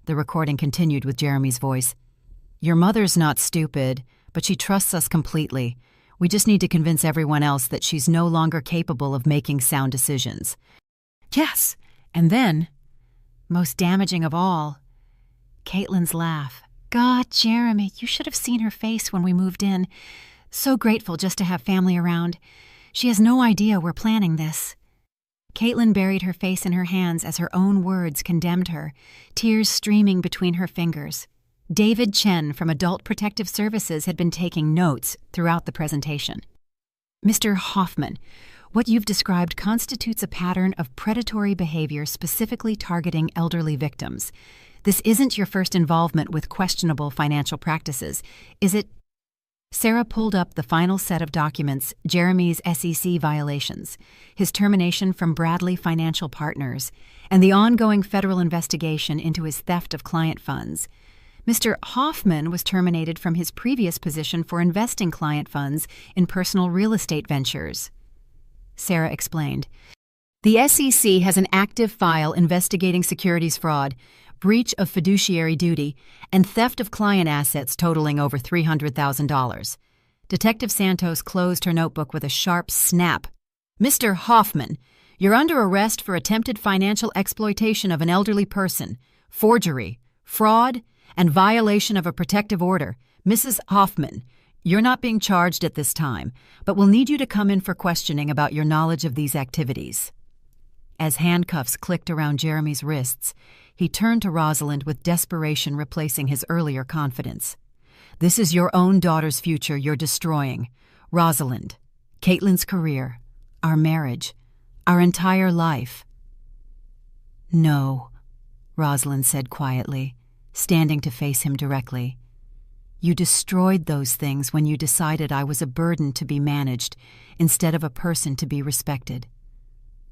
The recording continued with Jeremy's voice. Your mother's not stupid, but she trusts us completely. We just need to convince everyone else that she's no longer capable of making sound decisions. Yes, and then, most damaging of all, Caitlin's laugh. God, Jeremy, you should have seen her face when we moved in. So grateful just to have family around. She has no idea we're planning this. Caitlin buried her face in her hands as her own words condemned her, tears streaming between her fingers. David Chen from Adult Protective Services had been taking notes throughout the presentation. Mr. Hoffman, what you've described constitutes a pattern of predatory behavior specifically targeting elderly victims. This isn't your first involvement with questionable financial practices, is it? Sarah pulled up the final set of documents, Jeremy's SEC violations, his termination from Bradley Financial Partners, and the ongoing federal investigation into his theft of client funds. Mr. Hoffman was terminated from his previous position for investing client funds in personal real estate ventures. Sarah explained. The SEC has an active file investigating securities fraud, breach of fiduciary duty, and theft of client assets totaling over $300,000. Detective Santos closed her notebook with a sharp snap. Mr. Hoffman, you're under arrest for attempted financial exploitation of an elderly person, forgery, fraud, and violation of a protective order. Mrs. Hoffman, you're not being charged at this time, but we'll need you to come in for questioning about your knowledge of these activities. As handcuffs clicked around Jeremy's wrists, he turned to Rosalind with desperation replacing his earlier confidence. This is your own daughter's future you're destroying. Rosalind, Caitlin's career, our marriage, our entire life. No, Rosalind said quietly, standing to face him directly. You destroyed those things when you decided I was a burden to be managed instead of a person to be respected.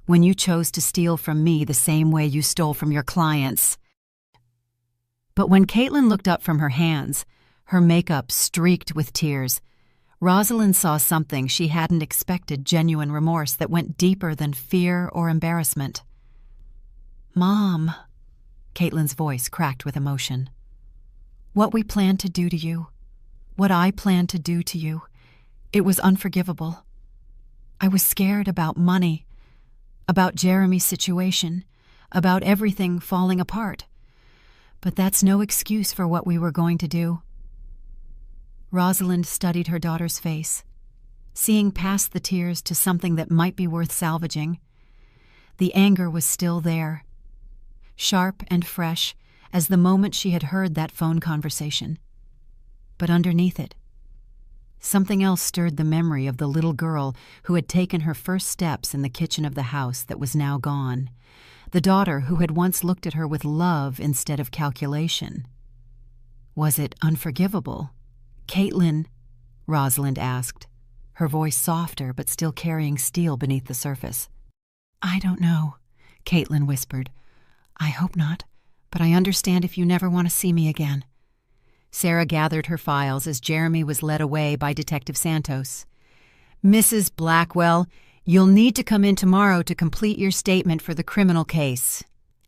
When you chose to steal from me the same way you stole from your clients. But when Caitlin looked up from her hands, her makeup streaked with tears, Rosalind saw something she hadn't expected, genuine remorse that went deeper than fear or embarrassment. Mom, Caitlin's voice cracked with emotion. What we planned to do to you, what I planned to do to you, it was unforgivable. I was scared about money, about Jeremy's situation, about everything falling apart. But that's no excuse for what we were going to do. Rosalind studied her daughter's face, seeing past the tears to something that might be worth salvaging. The anger was still there, sharp and fresh as the moment she had heard that phone conversation. But underneath it, something else stirred the memory of the little girl who had taken her first steps in the kitchen of the house that was now gone, the daughter who had once looked at her with love instead of calculation. Was it unforgivable? Caitlin, Rosalind asked, her voice softer but still carrying steel beneath the surface. I don't know, Caitlin whispered. I hope not, but I understand if you never want to see me again. Sarah gathered her files as Jeremy was led away by Detective Santos. Mrs. Blackwell, you'll need to come in tomorrow to complete your statement for the criminal case.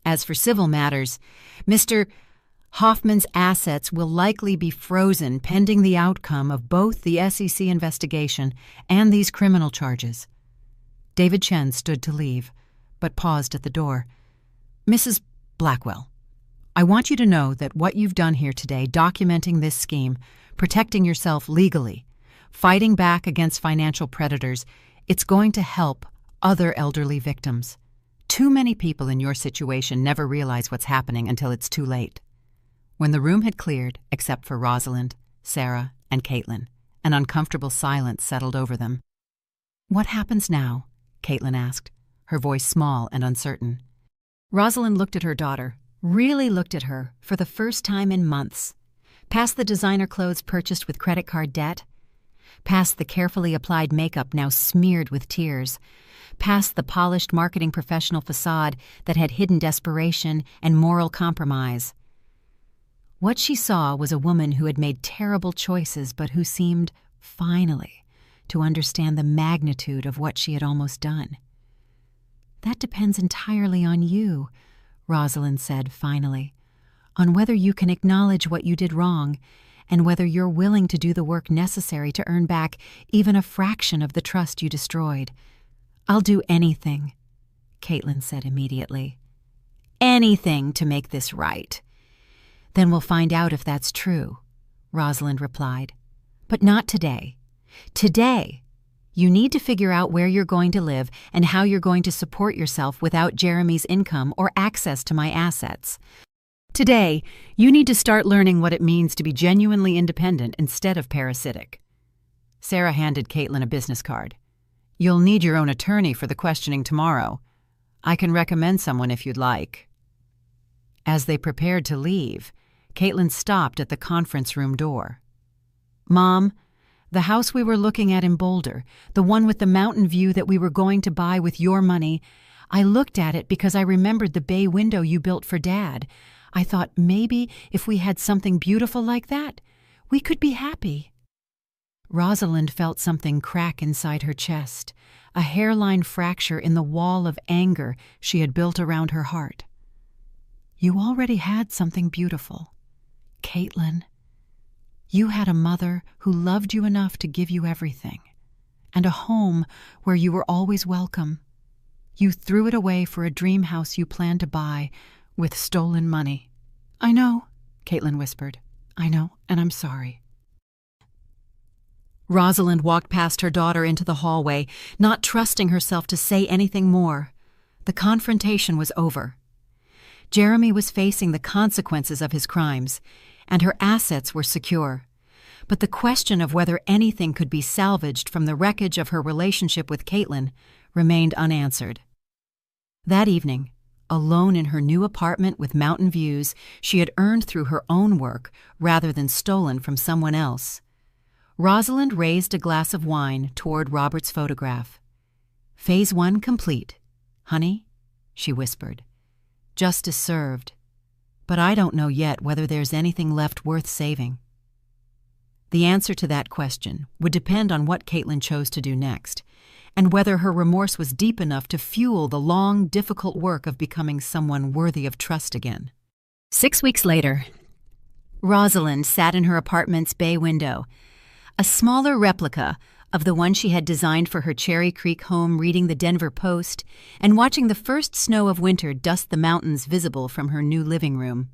As for civil matters, Mr. Hoffman's assets will likely be frozen pending the outcome of both the SEC investigation and these criminal charges. David Chen stood to leave, but paused at the door. Mrs. Blackwell, I want you to know that what you've done here today, documenting this scheme, protecting yourself legally, fighting back against financial predators, it's going to help other elderly victims. Too many people in your situation never realize what's happening until it's too late. When the room had cleared, except for Rosalind, Sarah, and Caitlin, an uncomfortable silence settled over them. What happens now? Caitlin asked, her voice small and uncertain. Rosalind looked at her daughter, really looked at her for the first time in months, past the designer clothes purchased with credit card debt, past the carefully applied makeup now smeared with tears, past the polished marketing professional facade that had hidden desperation and moral compromise. What she saw was a woman who had made terrible choices but who seemed, finally, to understand the magnitude of what she had almost done. That depends entirely on you, Rosalind said finally, on whether you can acknowledge what you did wrong and whether you're willing to do the work necessary to earn back even a fraction of the trust you destroyed. I'll do anything. Caitlin said immediately. "Anything to make this right." "Then we'll find out if that's true," Rosalind replied. "But not today. Today, you need to figure out where you're going to live and how you're going to support yourself without Jeremy's income or access to my assets. Today, you need to start learning what it means to be genuinely independent instead of parasitic." Sarah handed Caitlin a business card. "You'll need your own attorney for the questioning tomorrow. I can recommend someone if you'd like." As they prepared to leave, Caitlin stopped at the conference room door. "Mom, the house we were looking at in Boulder, the one with the mountain view that we were going to buy with your money, I looked at it because I remembered the bay window you built for Dad. I thought maybe if we had something beautiful like that, we could be happy." Rosalind felt something crack inside her chest, a hairline fracture in the wall of anger she had built around her heart. "You already had something beautiful, Caitlin. You had a mother who loved you enough to give you everything, and a home where you were always welcome. You threw it away for a dream house you planned to buy with stolen money." "I know," Caitlin whispered. "I know, and I'm sorry." Rosalind walked past her daughter into the hallway, not trusting herself to say anything more. The confrontation was over. Jeremy was facing the consequences of his crimes, and her assets were secure. But the question of whether anything could be salvaged from the wreckage of her relationship with Caitlin remained unanswered. That evening, alone in her new apartment with mountain views she had earned through her own work rather than stolen from someone else, Rosalind raised a glass of wine toward Robert's photograph. "Phase 1 complete. Honey," she whispered. "Justice served. But I don't know yet whether there's anything left worth saving." The answer to that question would depend on what Caitlin chose to do next, and whether her remorse was deep enough to fuel the long, difficult work of becoming someone worthy of trust again. 6 weeks later, Rosalind sat in her apartment's bay window, a smaller replica of the one she had designed for her Cherry Creek home, reading the Denver Post and watching the first snow of winter dust the mountains visible from her new living room.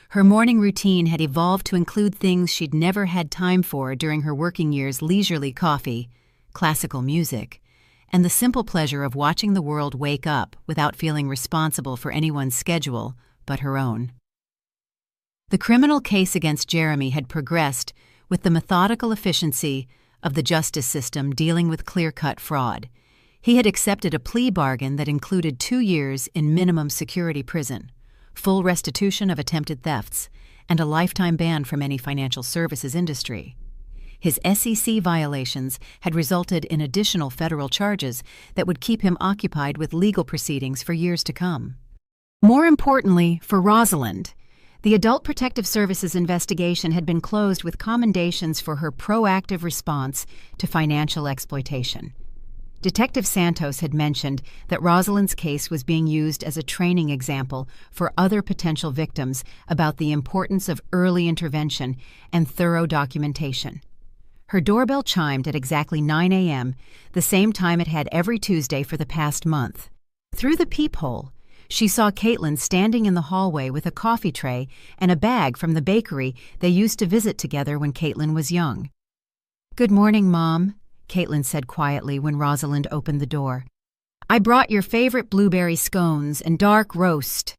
Her morning routine had evolved to include things she'd never had time for during her working years: leisurely coffee, classical music, and the simple pleasure of watching the world wake up without feeling responsible for anyone's schedule but her own. The criminal case against Jeremy had progressed with the methodical efficiency of the justice system dealing with clear-cut fraud. He had accepted a plea bargain that included 2 years in minimum security prison, full restitution of attempted thefts, and a lifetime ban from any financial services industry. His SEC violations had resulted in additional federal charges that would keep him occupied with legal proceedings for years to come. More importantly, for Rosalind, the Adult Protective Services investigation had been closed with commendations for her proactive response to financial exploitation. Detective Santos had mentioned that Rosalind's case was being used as a training example for other potential victims about the importance of early intervention and thorough documentation. Her doorbell chimed at exactly 9 a.m., the same time it had every Tuesday for the past month. Through the peephole, she saw Caitlin standing in the hallway with a coffee tray and a bag from the bakery they used to visit together when Caitlin was young. "Good morning, Mom," Caitlin said quietly when Rosalind opened the door. "I brought your favorite blueberry scones and dark roast."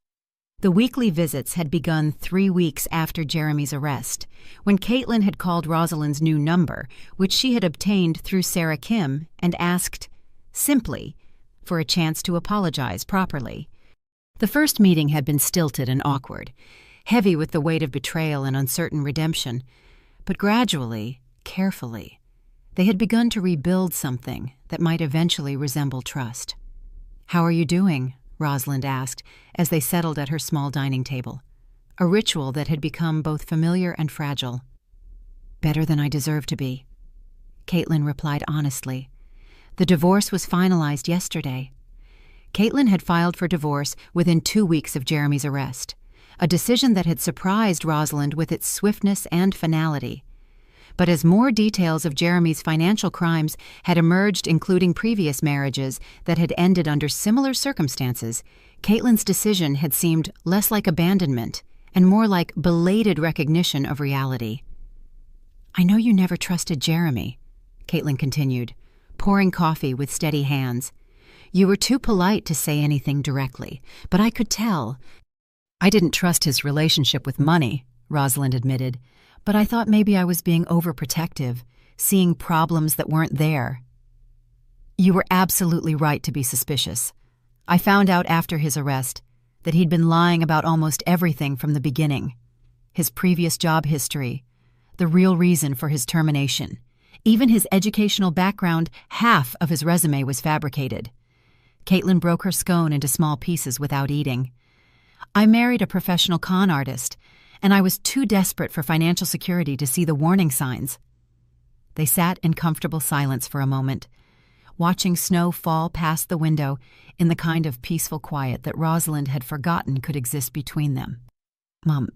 The weekly visits had begun 3 weeks after Jeremy's arrest, when Caitlin had called Rosalind's new number, which she had obtained through Sarah Kim, and asked, simply, for a chance to apologize properly. The first meeting had been stilted and awkward, heavy with the weight of betrayal and uncertain redemption, but gradually, carefully, they had begun to rebuild something that might eventually resemble trust. "How are you doing?" Rosalind asked as they settled at her small dining table, a ritual that had become both familiar and fragile. "Better than I deserve to be," Caitlin replied honestly. "The divorce was finalized yesterday." Caitlin had filed for divorce within 2 weeks of Jeremy's arrest, a decision that had surprised Rosalind with its swiftness and finality. But as more details of Jeremy's financial crimes had emerged, including previous marriages that had ended under similar circumstances, Caitlin's decision had seemed less like abandonment and more like belated recognition of reality. "I know you never trusted Jeremy," Caitlin continued, pouring coffee with steady hands. "You were too polite to say anything directly, but I could tell." "I didn't trust his relationship with money," Rosalind admitted, "but I thought maybe I was being overprotective, seeing problems that weren't there." "You were absolutely right to be suspicious. I found out after his arrest that he'd been lying about almost everything from the beginning. His previous job history, the real reason for his termination, even his educational background, half of his resume was fabricated." Caitlin broke her scone into small pieces without eating. "I married a professional con artist, and I was too desperate for financial security to see the warning signs." They sat in comfortable silence for a moment, watching snow fall past the window in the kind of peaceful quiet that Rosalind had forgotten could exist between them. "Mom,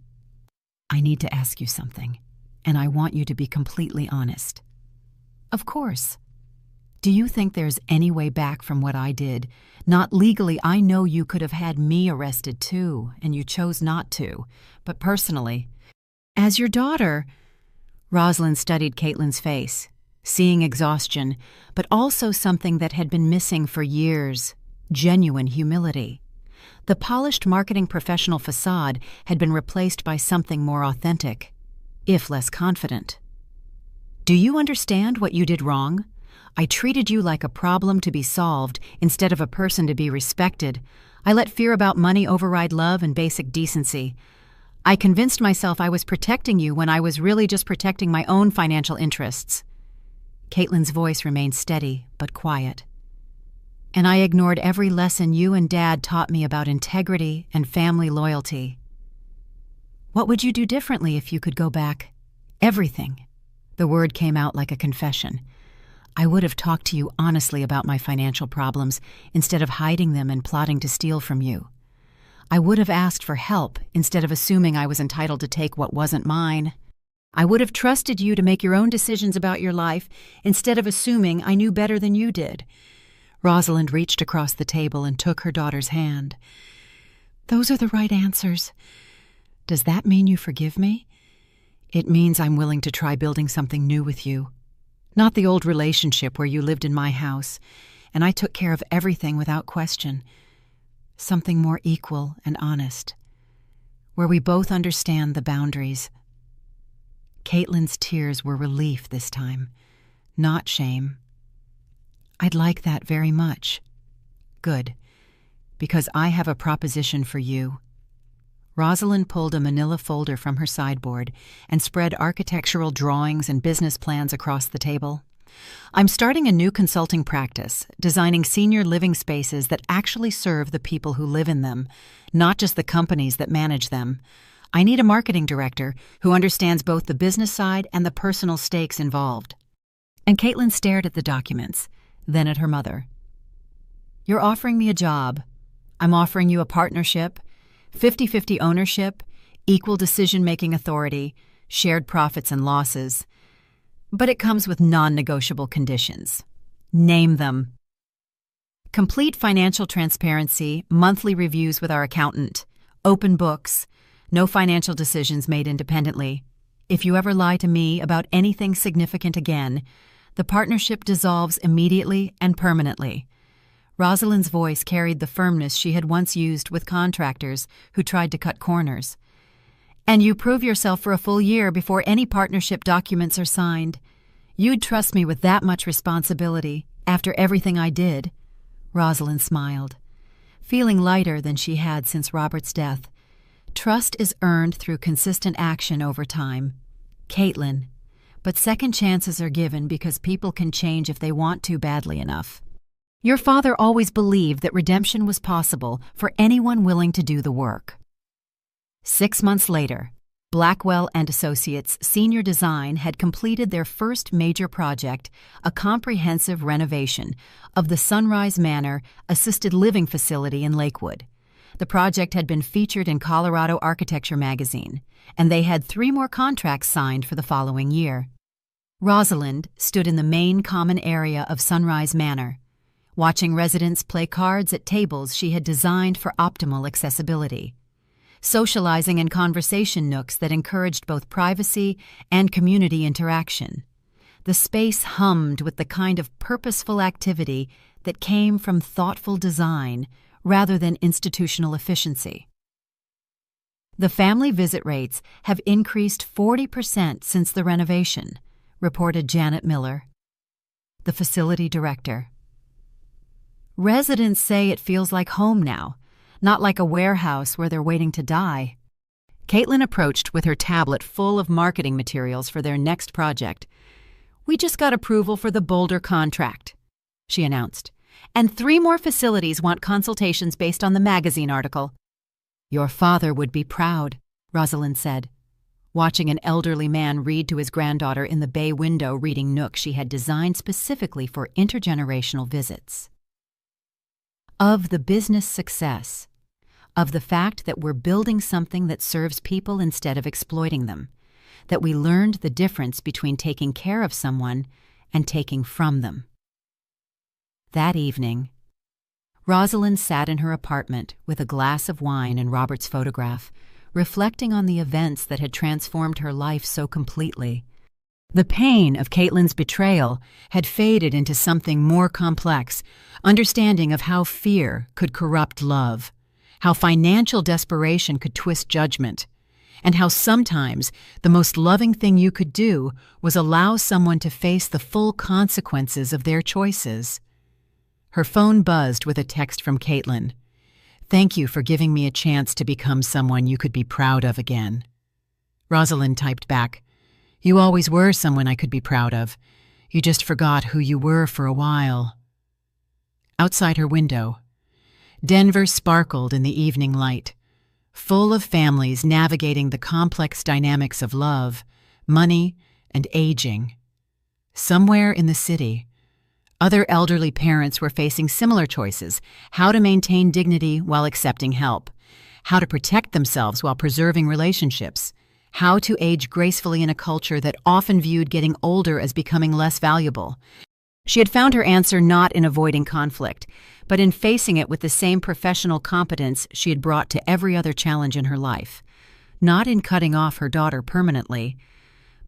I need to ask you something, and I want you to be completely honest." "Of course." "Do you think there's any way back from what I did? Not legally, I know you could have had me arrested too, and you chose not to. But personally, as your daughter—" Rosalind studied Caitlin's face, seeing exhaustion, but also something that had been missing for years: genuine humility. The polished marketing professional facade had been replaced by something more authentic, if less confident. "Do you understand what you did wrong? I treated you like a problem to be solved instead of a person to be respected. I let fear about money override love and basic decency. I convinced myself I was protecting you when I was really just protecting my own financial interests." Caitlin's voice remained steady but quiet. "And I ignored every lesson you and Dad taught me about integrity and family loyalty." "What would you do differently if you could go back?" "Everything." The word came out like a confession. "I would have talked to you honestly about my financial problems instead of hiding them and plotting to steal from you. I would have asked for help instead of assuming I was entitled to take what wasn't mine. I would have trusted you to make your own decisions about your life instead of assuming I knew better than you did." Rosalind reached across the table and took her daughter's hand. "Those are the right answers. Does that mean you forgive me?" "It means I'm willing to try building something new with you. Not the old relationship where you lived in my house, and I took care of everything without question. Something more equal and honest, where we both understand the boundaries." Caitlin's tears were relief this time, not shame. "I'd like that very much." "Good, because I have a proposition for you." Rosalind pulled a manila folder from her sideboard and spread architectural drawings and business plans across the table. "I'm starting a new consulting practice, designing senior living spaces that actually serve the people who live in them, not just the companies that manage them. I need a marketing director who understands both the business side and the personal stakes involved." And Caitlin stared at the documents, then at her mother. "You're offering me a job. I'm offering you a partnership, 50-50 ownership, equal decision-making authority, shared profits and losses. But it comes with non-negotiable conditions." "Name them." "Complete financial transparency, monthly reviews with our accountant, open books, no financial decisions made independently. If you ever lie to me about anything significant again, the partnership dissolves immediately and permanently." Rosalind's voice carried the firmness she had once used with contractors who tried to cut corners. "And you prove yourself for a full year before any partnership documents are signed. You'd trust me with that much responsibility after everything I did." Rosalind smiled, feeling lighter than she had since Robert's death. "Trust is earned through consistent action over time, Caitlin, but second chances are given because people can change if they want to badly enough. Your father always believed that redemption was possible for anyone willing to do the work." 6 months later, Blackwell and Associates Senior Design had completed their first major project, a comprehensive renovation of the Sunrise Manor assisted living facility in Lakewood. The project had been featured in Colorado Architecture magazine, and they had 3 more contracts signed for the following year. Rosalind stood in the main common area of Sunrise Manor, watching residents play cards at tables she had designed for optimal accessibility, socializing in conversation nooks that encouraged both privacy and community interaction. The space hummed with the kind of purposeful activity that came from thoughtful design rather than institutional efficiency. The family visit rates have increased 40% since the renovation, reported Janet Miller, the facility director. Residents say it feels like home now, not like a warehouse where they're waiting to die. Caitlin approached with her tablet full of marketing materials for their next project. "We just got approval for the Boulder contract," she announced. "And 3 more facilities want consultations based on the magazine article." "Your father would be proud," Rosalind said, watching an elderly man read to his granddaughter in the bay window reading nook she had designed specifically for intergenerational visits. Of the business success, of the fact that we're building something that serves people instead of exploiting them, that we learned the difference between taking care of someone and taking from them. That evening, Rosalind sat in her apartment with a glass of wine and Robert's photograph, reflecting on the events that had transformed her life so completely. The pain of Caitlin's betrayal had faded into something more complex, understanding of how fear could corrupt love, how financial desperation could twist judgment, and how sometimes the most loving thing you could do was allow someone to face the full consequences of their choices. Her phone buzzed with a text from Caitlin. "Thank you for giving me a chance to become someone you could be proud of again." Rosalind typed back, "You always were someone I could be proud of. You just forgot who you were for a while." Outside her window, Denver sparkled in the evening light, full of families navigating the complex dynamics of love, money, and aging. Somewhere in the city, other elderly parents were facing similar choices: how to maintain dignity while accepting help, how to protect themselves while preserving relationships, how to age gracefully in a culture that often viewed getting older as becoming less valuable. She had found her answer not in avoiding conflict, but in facing it with the same professional competence she had brought to every other challenge in her life, not in cutting off her daughter permanently,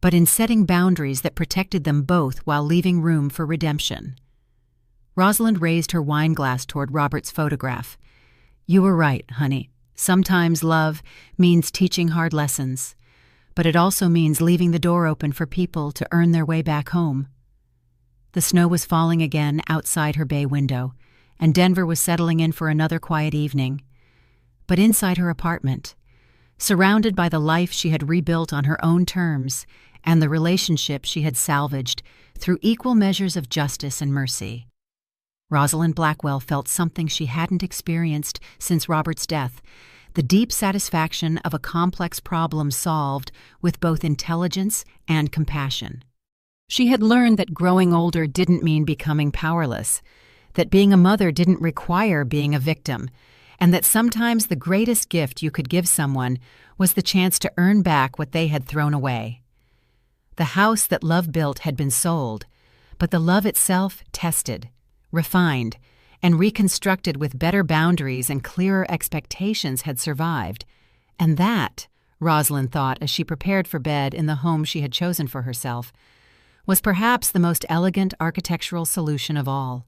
but in setting boundaries that protected them both while leaving room for redemption. Rosalind raised her wine glass toward Robert's photograph. "You were right, honey. Sometimes love means teaching hard lessons, but it also means leaving the door open for people to earn their way back home." The snow was falling again outside her bay window, and Denver was settling in for another quiet evening. But inside her apartment, surrounded by the life she had rebuilt on her own terms and the relationship she had salvaged through equal measures of justice and mercy, Rosalind Blackwell felt something she hadn't experienced since Robert's death: the deep satisfaction of a complex problem solved with both intelligence and compassion. She had learned that growing older didn't mean becoming powerless, that being a mother didn't require being a victim, and that sometimes the greatest gift you could give someone was the chance to earn back what they had thrown away. The house that love built had been sold, but the love itself tested, refined, and reconstructed with better boundaries and clearer expectations had survived. And that, Rosalind thought as she prepared for bed in the home she had chosen for herself, was perhaps the most elegant architectural solution of all.